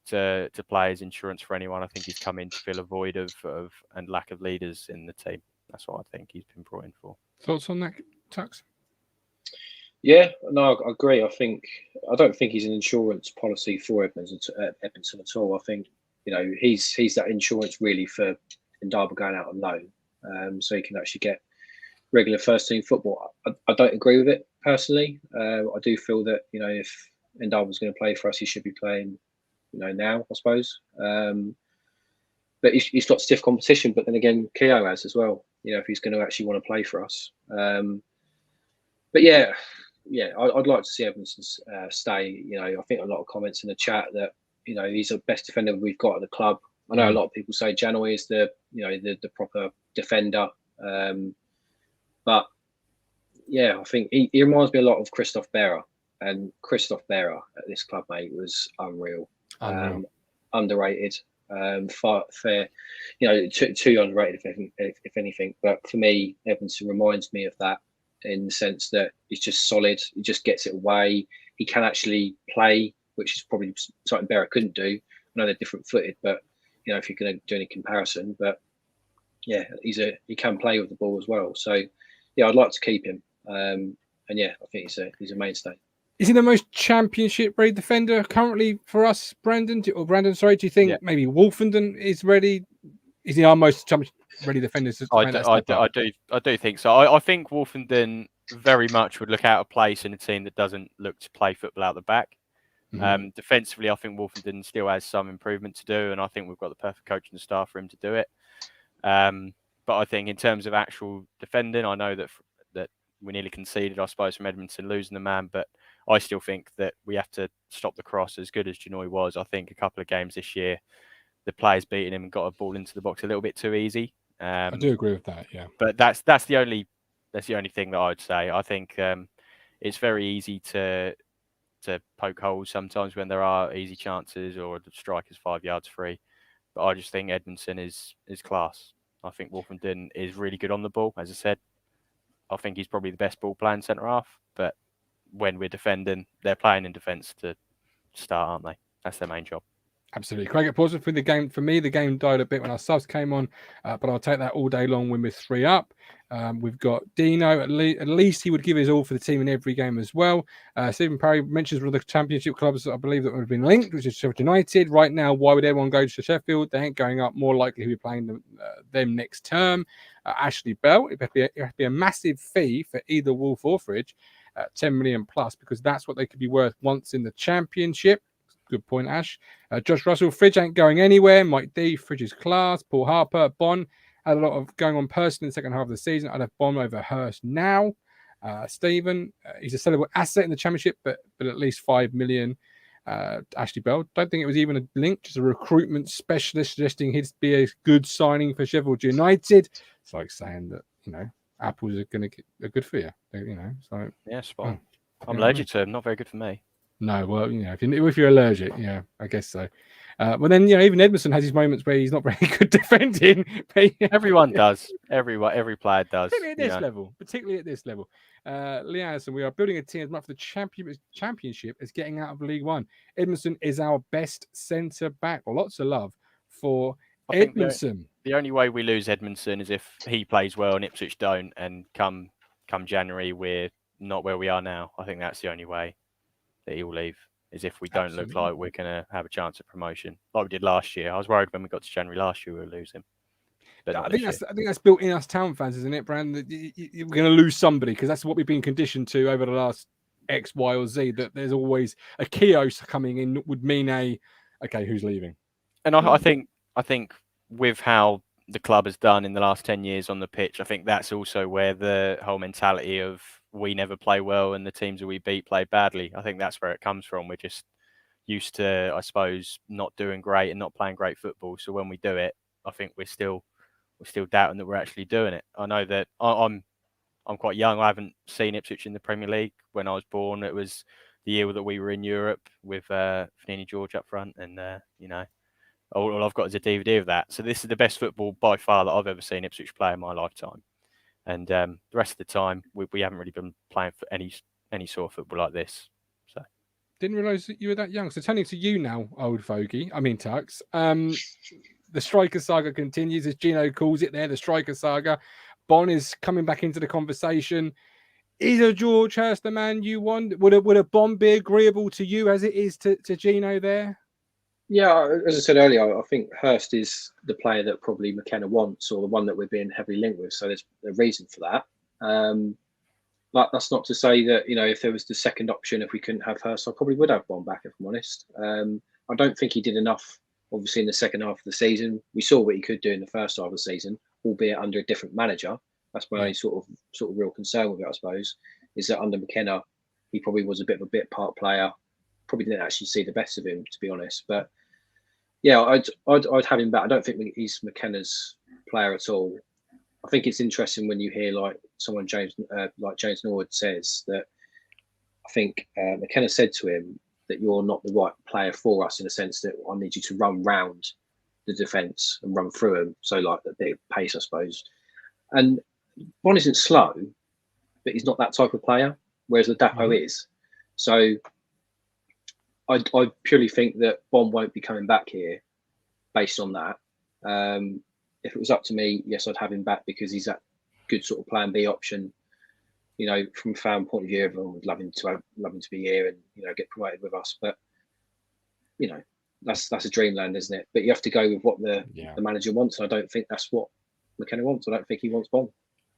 to play as insurance for anyone. I think he's come in to fill a void of and lack of leaders in the team. That's what I think he's been brought in for. Thoughts on that, Tux? Yeah, no, I agree. I don't think he's an insurance policy for Edmondson at all. I think he's that insurance really for Ndaba going out on loan, so he can actually get regular first team football. I don't agree with it personally. I do feel that if Ndaba's going to play for us, he should be playing now, I suppose. But he's got stiff competition. But then again, Keogh has as well. If he's going to actually want to play for us. But yeah, I'd like to see Edmondson stay. I think a lot of comments in the chat that he's the best defender we've got at the club. I know a lot of people say Janoi is the proper defender, but yeah, I think he reminds me a lot of Christoph Berra, and Christoph Berra at this club, mate, was unreal. Underrated, fair, too underrated if anything. But for me, Edmondson reminds me of that, in the sense that he's just solid. He just gets it away. He can actually play, which is probably something Berra couldn't do. I know they're different footed, but if you're going to do any comparison, but yeah, he can play with the ball as well. So yeah, I'd like to keep him. And yeah, I think he's a mainstay. Is he the most championship ready defender currently for us, Brandon? Do you think maybe Wolfenden is ready? Is he our most championship ready defender? I do think so. I think Wolfenden very much would look out of place in a team that doesn't look to play football out the back. Mm-hmm. Defensively, I think Wolfenden still has some improvement to do, and I think we've got the perfect coaching staff for him to do it. But I think in terms of actual defending, I know that we nearly conceded, I suppose, from Edmondson losing the man, but I still think that we have to stop the cross. As good as Janoi was, I think a couple of games this year, the players beating him and got a ball into the box a little bit too easy. I do agree with that, yeah. But that's the only thing that I'd say. I think it's very easy to poke holes sometimes when there are easy chances or the striker's 5 yards free. But I just think Edmondson is class. I think Wolfenden is really good on the ball, as I said. I think he's probably the best ball playing centre half. But when we're defending, they're playing in defence to start, aren't they? That's their main job. Absolutely. Craig, positive for the game. For me, the game died a bit when our subs came on, but I'll take that all day long when we're 3 up. We've got Dino. At least he would give his all for the team in every game as well. Stephen Parry mentions one of the championship clubs I believe that would have been linked, which is Sheffield United. Right now, why would everyone go to Sheffield? They ain't going up. More likely he'll be playing them next term. Ashley Bell. It would have to be a massive fee for either Wolf or Fridge, 10 million plus, because that's what they could be worth once in the championship. Good point, Ash. Josh Russell, Fridge ain't going anywhere. Mike D, Fridge's class. Paul Harper, Bon had a lot of going on personally in the second half of the season. I'd have Bon over Hurst now. Stephen, he's a sellable asset in the championship, but at least 5 million. Ashley Bell. Don't think it was even a link, just a recruitment specialist suggesting he'd be a good signing for Sheffield United. It's like saying that, apples are going to get good for you, So Yeah, spot on. I'm Yeah, allergic to them. Not very good for me. no, well, if you're allergic, yeah, I guess so. Well, then even Edmondson has his moments where he's not very good defending. But, Everyone does. Every player does. Particularly at this level. Lee Anderson, we are building a team as much for the championship as getting out of League One. Edmondson is our best centre back. Well, lots of love for Edmondson. The only way we lose Edmondson is if he plays well and Ipswich don't, and come January we're not where we are now. I think that's the only way that he will leave, is if we don't look like we're going to have a chance at promotion like we did last year. I was worried when we got to January last year we would lose him. But I think that's built in us town fans, isn't it, Brand? That you're going to lose somebody, because that's what we've been conditioned to over the last X, Y, or Z. That there's always a Kios coming in would mean who's leaving. And I think with how the club has done in the last 10 years on the pitch, I think that's also where the whole mentality of we never play well and the teams that we beat play badly, I think that's where it comes from. We're just used to, I suppose, not doing great and not playing great football. So when we do it, I think we're still doubting that we're actually doing it. I know that I'm quite young. I haven't seen Ipswich in the Premier League. When I was born, it was the year that we were in Europe with Fanini George up front, and all I've got is a DVD of that. So this is the best football by far that I've ever seen Ipswich play in my lifetime. And the rest of the time, we haven't really been playing for any sort of football like this. So didn't realise that you were that young. So turning to you now, old fogey. I mean, Tux. The striker saga continues, as Gino calls it there. The striker saga. Bon is coming back into the conversation. Is a George Hurst the man you want? Would a Bon be agreeable to you as it is to Gino there? Yeah, as I said earlier, I think Hurst is the player that probably McKenna wants, or the one that we're being heavily linked with. So there's a reason for that. But that's not to say that, if there was the second option, if we couldn't have Hurst, I probably would have Bon back, if I'm honest. I don't think he did enough, obviously, in the second half of the season. We saw what he could do in the first half of the season, albeit under a different manager. That's my only sort of real concern with it, I suppose, is that under McKenna, he probably was a bit of a bit part player. Probably didn't actually see the best of him, to be honest. But yeah, I'd have him back. I don't think he's McKenna's player at all. I think it's interesting when you hear like someone James Norwood says that. I think McKenna said to him that you're not the right player for us, in the sense that I need you to run round the defence and run through them. So like a bit of pace, I suppose. And Bon isn't slow, but he's not that type of player, whereas Ladapo is. So I purely think that Bon won't be coming back here based on that. If it was up to me, yes, I'd have him back, because he's that good sort of plan B option. From a fan point of view, everyone would love him to be here and get promoted with us. But that's a dreamland, isn't it? But you have to go with what the manager wants. And I don't think that's what McKenna wants. I don't think he wants Bon.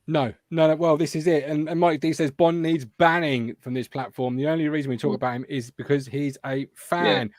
No. Well, this is it. And Mike D says Bon needs banning from this platform. The only reason we talk about him is because he's a fan. Yeah.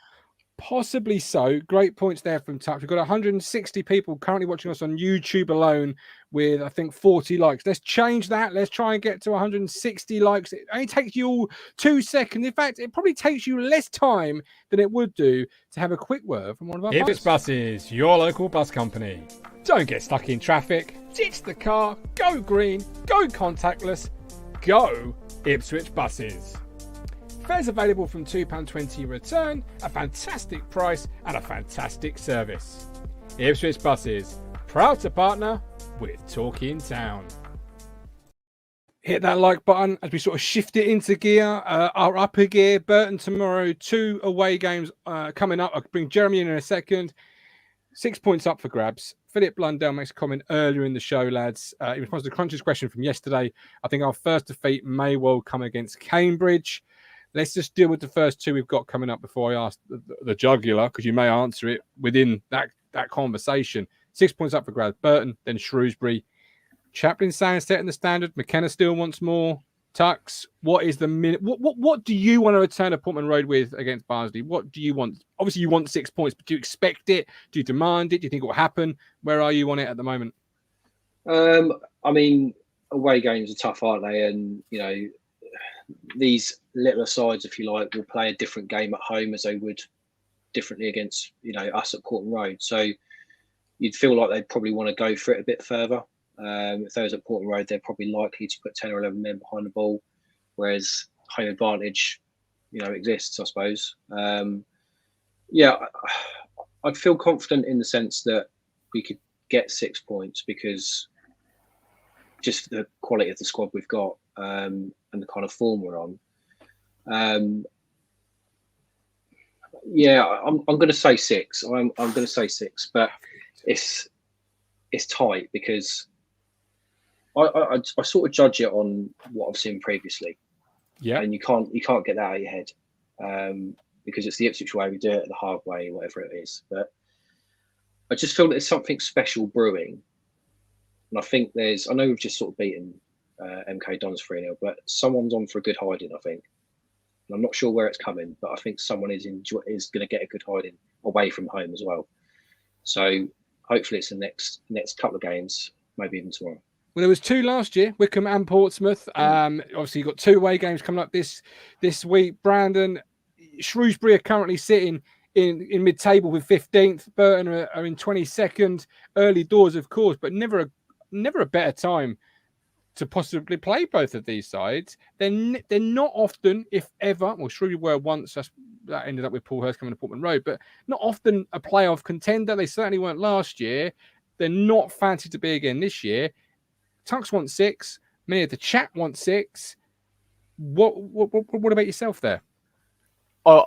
Possibly so. Great points there from Tux. We've got 160 people currently watching us on YouTube alone with, I think, 40 likes. Let's change that. Let's try and get to 160 likes. It only takes you all 2 seconds. In fact, it probably takes you less time than it would do to have a quick word from one of our Ipswich Buses, your local bus company. Don't get stuck in traffic. Ditch the car. Go green. Go contactless. Go Ipswich Buses. Fares available from £2.20 return, a fantastic price and a fantastic service. Ipswich Buses, proud to partner with Talking Town. Hit that like button as we sort of shift it into gear, our upper gear. Burton tomorrow, 2 away games coming up. I'll bring Jeremy in a second. 6 points up for grabs. Philip Blundell makes a comment earlier in the show, lads. In response to the Crunch's question from yesterday, I think our first defeat may well come against Cambridge. Let's just deal with the first 2 we've got coming up before I ask the jugular, because you may answer it within that conversation. 6 points up for grabs. Burton, then Shrewsbury. Chaplin saying setting the standard. McKenna still wants more. Tux, what is the minute? What do you want to return to Portman Road with against Barnsley? What do you want? Obviously, you want 6 points, but do you expect it? Do you demand it? Do you think it will happen? Where are you on it at the moment? I mean, away games are tough, aren't they? And these littler sides, if you like, will play a different game at home as they would differently against, us at Portman Road. So you'd feel like they'd probably want to go for it a bit further. If they was at Portman Road, they're probably likely to put 10 or 11 men behind the ball, whereas home advantage, exists, I suppose. I'd feel confident in the sense that we could get 6 points because just the quality of the squad we've got and the kind of form we're on. I'm going to say 6. I'm going to say 6, but it's tight because I sort of judge it on what I've seen previously. Yeah, and you can't get that out of your head because it's the Ipswich way. We do it the hard way, whatever it is. But I just feel that there's something special brewing, and I think I know we've just sort of beaten MK Dons 3-0, but someone's on for a good hiding, I think. And I'm not sure where it's coming, but I think someone is going to get a good hiding away from home as well. So hopefully it's the next couple of games, maybe even tomorrow. Well, there was 2 last year, Wickham and Portsmouth. Obviously, you've got 2 away games coming up this week. Brandon, Shrewsbury are currently sitting in mid-table with 15th. Burton are in 22nd. Early doors, of course, but never a better time to possibly play both of these sides. They're not often, if ever, well, Shrewsbury were once. That ended up with Paul Hurst coming to Portman Road, but not often a playoff contender. They certainly weren't last year. They're not fancied to be again this year. Tux wants 6. Many of the chat want 6. What about yourself there? I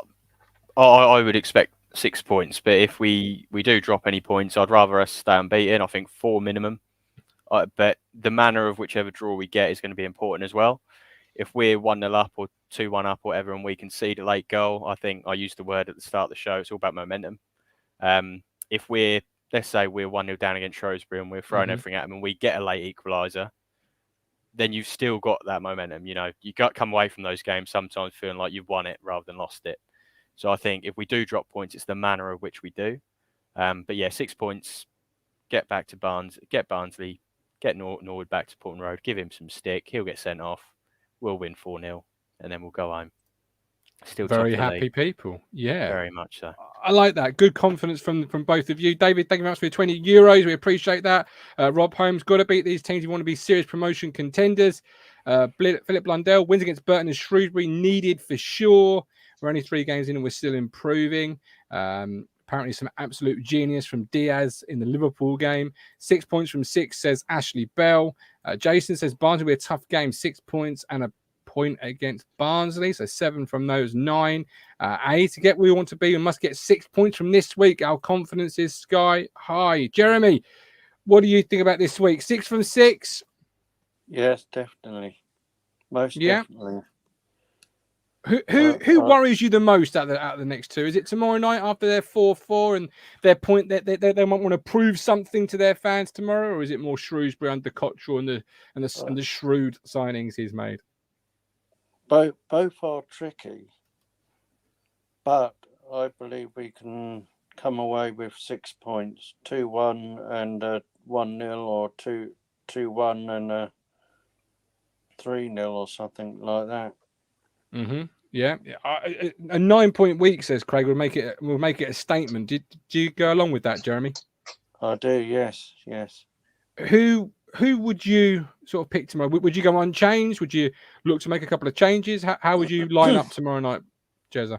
would expect 6 points, but if we do drop any points, I'd rather us stay unbeaten. I think 4 minimum. But the manner of whichever draw we get is going to be important as well. If we're 1-0 up or 2-1 up or whatever, and we concede a late goal, I think I used the word at the start of the show. It's all about momentum. If let's say we're 1-0 down against Shrewsbury and we're throwing everything at them and we get a late equaliser, then you've still got that momentum. You come away from those games sometimes feeling like you've won it rather than lost it. So I think if we do drop points, it's the manner of which we do. But yeah, 6 points, get back to Barnsley, get Norwood back to Portman Road, give him some stick, he'll get sent off, we'll win 4-0, and then we'll go home. Still very happy people. Yeah, very much so. I like that. Good confidence from both of you. David, thank you very much for your €20. We appreciate that. Rob Holmes, got to beat these teams. You want to be serious promotion contenders. Philip Blundell, wins against Burton and Shrewsbury, needed for sure. We're only 3 games in and we're still improving. Apparently some absolute genius from Diaz in the Liverpool game. 6 points from 6, says Ashley Bell. Jason says Barnsley will be a tough game. 6 points and a point against Barnsley, so 7 from those 9. To get where we want to be, we must get 6 points from this week. Our confidence is sky high. Jeremy, what do you think about this week? 6 from 6? Yes, definitely. Most definitely. Who worries you the most out of the next 2? Is it tomorrow night after their 4-4 and their point that they might want to prove something to their fans tomorrow, or is it more Shrewsbury under Cottrell and the shrewd signings he's made? Both are tricky, but I believe we can come away with 6 points, 2-1 and 1-0, or 2-1 and 3-0 or something like that. Yeah. A 9-point week, says Craig, will make it a statement. Do you go along with that, Jeremy? I do. Yes. Who would you sort of pick tomorrow? Would you go unchanged? Would you look to make a couple of changes? How would you line up tomorrow night, Jezza?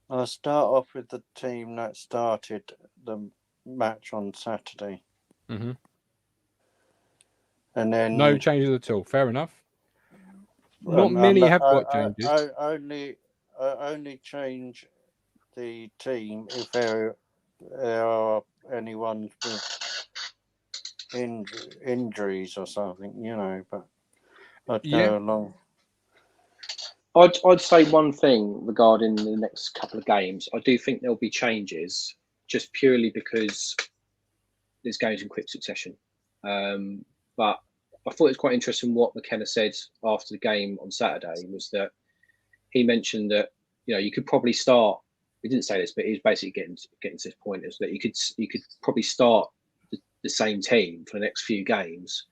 I'll start off with the team that started the match on Saturday. And then no changes at all. Fair enough. Not many have got changes. Only change the team if there are anyone with injuries or something, but I'd go along. I'd say one thing regarding the next couple of games. I do think there'll be changes just purely because there's games in quick succession. But I thought it was quite interesting what McKenna said after the game on Saturday, was that he mentioned that, you could probably start, he didn't say this, but he was basically getting to this point, is that you could probably start the same team for the next few games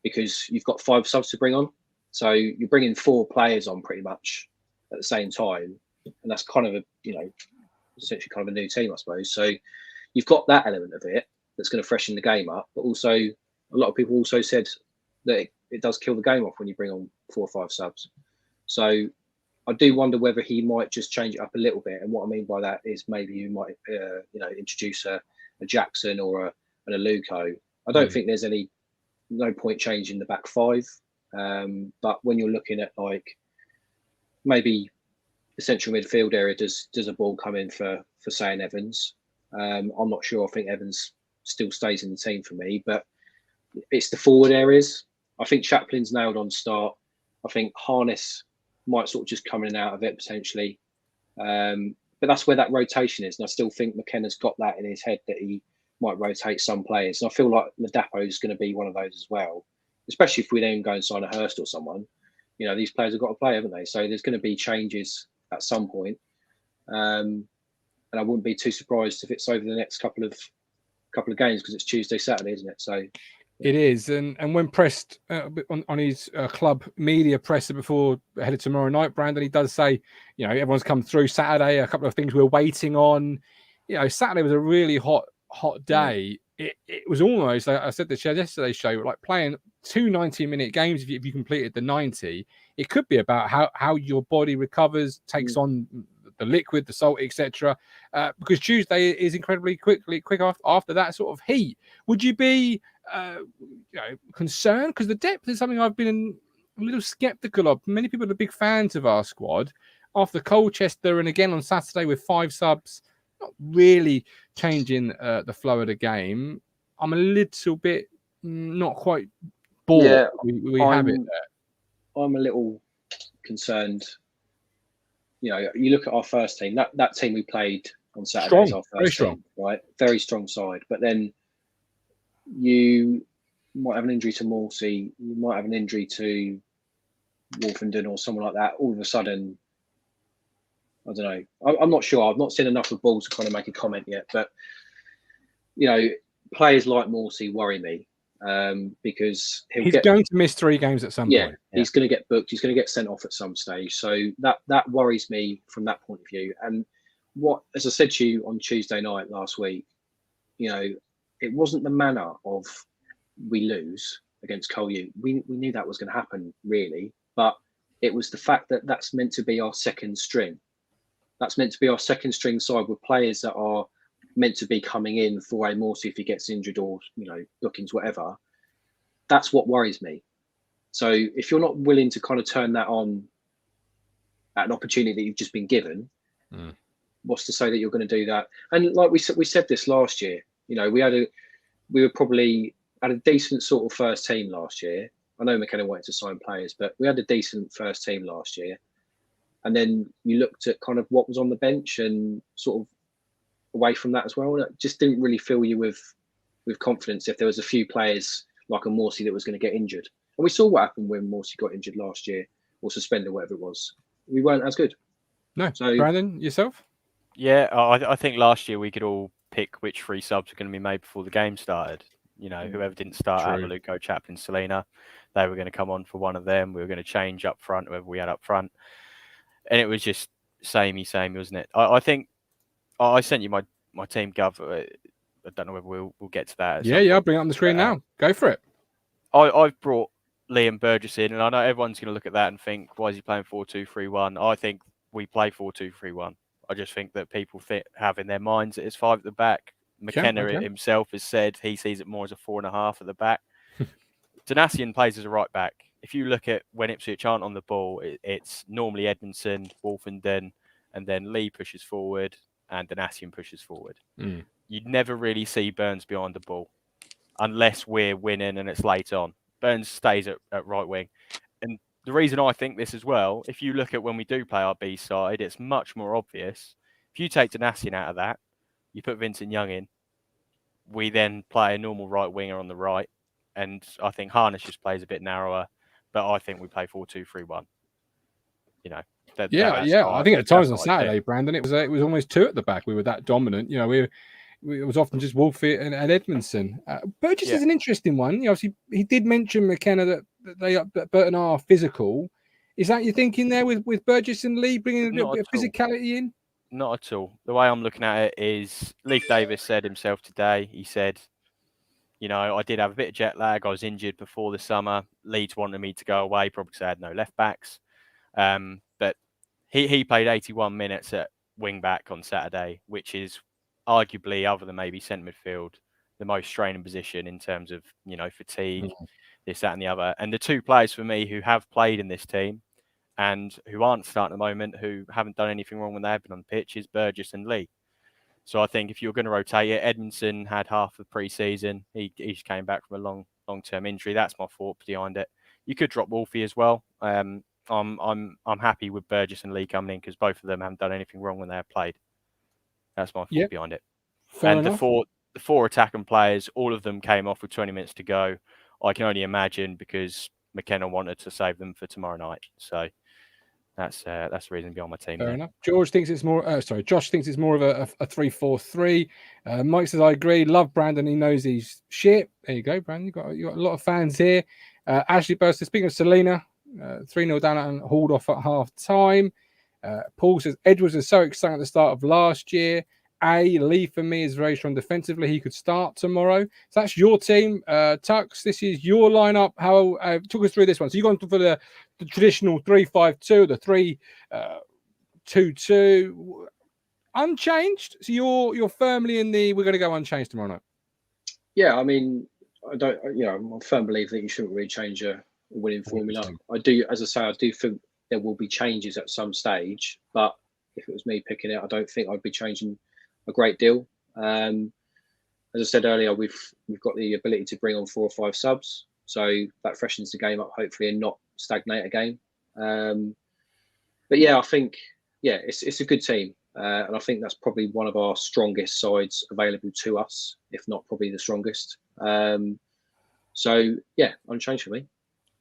because you've got 5 subs to bring on. So you're bringing 4 players on pretty much at the same time, and that's kind of essentially kind of a new team, I suppose. So you've got that element of it that's going to freshen the game up, but also a lot of people also said that it does kill the game off when you bring on 4 or 5 subs. So I do wonder whether he might just change it up a little bit. And what I mean by that is maybe you might, introduce a Jackson or an Aluko. I don't think there's no point changing the back 5. But when you're looking at like maybe the central midfield area, does a ball come in for say an Evans? I'm not sure. I think Evans still stays in the team for me, but it's the forward areas. I think Chaplin's nailed on start. I think Harness might sort of just come in and out of it potentially. But that's where that rotation is. And I still think McKenna's got that in his head that he might rotate some players. And I feel like Ladapo is going to be one of those as well, especially if we then go and sign a Hurst or someone. These players have got to play, haven't they? So there's going to be changes at some point. And I wouldn't be too surprised if it's over the next couple of games, because it's Tuesday, Saturday, isn't it? So it is. And when pressed on his club media presser before ahead of tomorrow night, Brandon, he does say, everyone's come through Saturday, a couple of things we're waiting on. Saturday was a really hot day. It was almost, like I said this yesterday's show, like playing 2 90-minute games. If you completed the 90, it could be about how your body recovers, takes on the liquid, the salt, etc. Because Tuesday is incredibly quick after that sort of heat. Would you be concerned? Because the depth is something I've been a little skeptical of. Many people are big fans of our squad. After Colchester and again on Saturday with 5 subs, not really changing the flow of the game. I'm a little bit not quite bored. Yeah, we have it there. I'm a little concerned. You look at our first team. That team we played on Saturday is our first team, right? Very strong side. But then you might have an injury to Morsey. You might have an injury to Wolfenden or someone like that. All of a sudden, I don't know. I'm not sure. I've not seen enough of Ball to kind of make a comment yet. But players like Morsey worry me because he's going to miss 3 games at some point. Yeah, he's going to get booked. He's going to get sent off at some stage. So that worries me from that point of view. And as I said to you on Tuesday night last week, it wasn't the manner of we lose against Colu. We knew that was going to happen, really. But it was the fact that that's meant to be our second string. That's meant to be our second string side with players that are meant to be coming in for a Morsey if he gets injured or, bookings, whatever. That's what worries me. So if you're not willing to kind of turn that on at an opportunity that you've just been given, what's to say that you're going to do that? And like we said this last year, we were probably at a decent sort of first team last year. I know McKenna wanted to sign players, but we had a decent first team last year. And then you looked at kind of what was on the bench and sort of away from that as well. It just didn't really fill you with confidence if there was a few players like a Morsey that was going to get injured. And we saw what happened when Morsey got injured last year or suspended, whatever it was. We weren't as good. No. So, Brandon, yourself? Yeah, I think last year we could all pick which 3 subs were going to be made before the game started. Whoever didn't start out, Luco, Chaplin, Selena, they were going to come on for one of them. We were going to change up front, whoever we had up front. And it was just samey, wasn't it? I think I sent you my team gov. I don't know whether we'll get to that. Yeah, I'll bring it on the screen now. Go for it. I've brought Liam Burgess in, and I know everyone's going to look at that and think, why is he playing 4-2-3-1? I think we play 4-2-3-1. I just think that people have in their minds that it's 5 at the back. McKenna himself has said he sees it more as a 4.5 at the back. Donasian plays as a right back. If you look at when Ipswich aren't on the ball, it's normally Edmondson, Wolfenden, and then Lee pushes forward and Donasian pushes forward. You'd never really see Burns behind the ball unless we're winning and it's late on. Burns stays at right wing. And the reason I think this as well, if you look at when we do play our B side, it's much more obvious. If you take Donasian out of that, you put Vincent Young in, we then play a normal right winger on the right. And I think Harness just plays a bit narrower, but I think we play 4-2-3-1. I think at times on Saturday, Brandon, it was almost 2 at the back. We were that dominant. It was often just Wolfie and Edmondson. Burgess is an interesting one. Obviously, he did mention McKenna that Burton are physical. Is that your thinking there with Burgess and Lee bringing a little Not bit of at all. physicality in? Not at all. The way I'm looking at it is Leif Davis said himself today, he said, you know, I did have a bit of jet lag. I was injured before the summer. Leeds wanted me to go away, probably because I had no left backs. But he played 81 minutes at wing back on Saturday, which is arguably, other than maybe centre midfield, the most straining position in terms of, you know, fatigue, this, that and the other. And the two players for me who have played in this team and who aren't starting at the moment, who haven't done anything wrong when they have been on the pitch, is Burgess and Lee. So I think if you're going to rotate it, Edmondson had half of pre-season. He just came back from a long-term injury. That's my thought behind it. You could drop Wolfie as well. I'm happy with Burgess and Lee coming in because both of them haven't done anything wrong when they have played. That's my thought behind it. Fair enough. The four attacking players, all of them came off with 20 minutes to go. I can only imagine because McKenna wanted to save them for tomorrow night. So that's the reason behind my team. Fair enough. Josh thinks it's more of a 3-4-3. Mike says, I agree. Love Brandon. He knows he's shit. There you go, Brandon. You got a lot of fans here. Ashley Burster, speaking of Selena, 3-0 down and hauled off at half time. Paul says, Edwards is so exciting at the start of last year. Lee for me is very strong defensively. He could start tomorrow. So that's your team. Tux, this is your lineup. How talk us through this one. So you've gone for the traditional 3-5-2, the 3-2-2, unchanged. So you're firmly in the we're going to go unchanged tomorrow night. Yeah, I mean, I'm a firm believer that you shouldn't really change a winning formula. I do, as I say, I do think there will be changes at some stage, but if it was me picking it, I don't think I'd be changing a great deal. As I said earlier, we've got the ability to bring on 4 or 5 subs, so that freshens the game up, hopefully, and not stagnate a game. But yeah, I think it's a good team, and I think that's probably one of our strongest sides available to us, if not probably the strongest. So yeah, unchanged for me.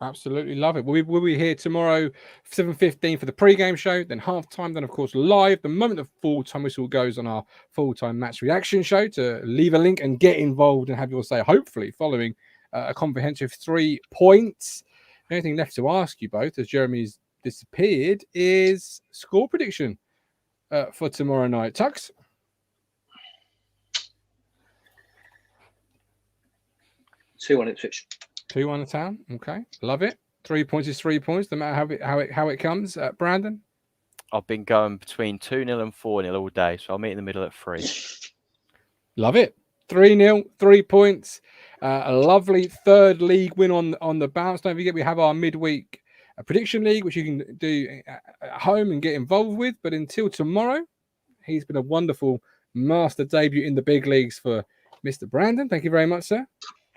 Absolutely love it. We'll be here tomorrow, 7:15 for the pre-game show, then half-time, then, of course, live. The moment the full-time whistle goes on our full-time match reaction show to leave a link and get involved and have your say, hopefully, following a comprehensive 3 points. The only thing left to ask you both, as Jeremy's disappeared, is score prediction for tomorrow night. Tux? 2-1 Ipswich. 2-1 the town. Okay, love it. 3 points is 3 points, no matter how it comes. Brandon? I've been going between 2-0 and 4-0 all day, so I'll meet in the middle at 3. Love it. 3-0, 3 points. A lovely third league win on the bounce. Don't forget, we have our midweek prediction league, which you can do at home and get involved with. But until tomorrow, he's been a wonderful master debut in the big leagues for Mr. Brandon. Thank you very much, sir.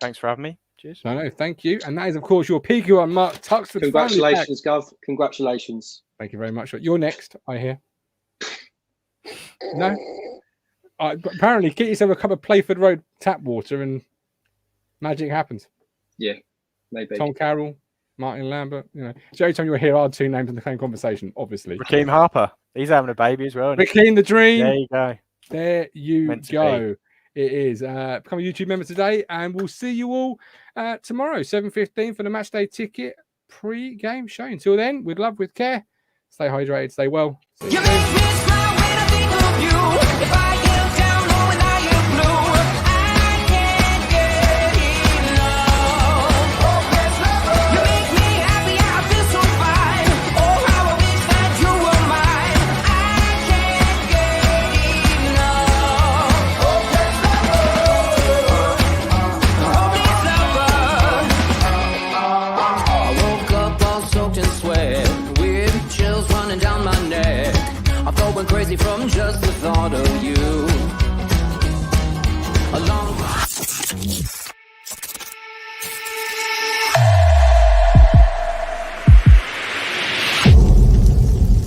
Thanks for having me. Cheers. No, thank you. And that is, of course, your Peaky on Mark Tuxforc. Congratulations, Gov. Congratulations. Thank you very much. You're next, I hear. No? Apparently, get yourself a cup of Playford Road tap water and magic happens. Yeah, maybe. Tom Carroll, Martin Lambert. You know, the only time you were here, our two names in the same conversation, obviously. Raheem Harper. He's having a baby as well. Raheem the Dream. There you go. There you go. It is. Become a YouTube member today, and we'll see you all tomorrow, 7:15 for the match day ticket pre-game show. Until then, with love, with care, stay hydrated, stay well. See you. Crazy from just the thought of you.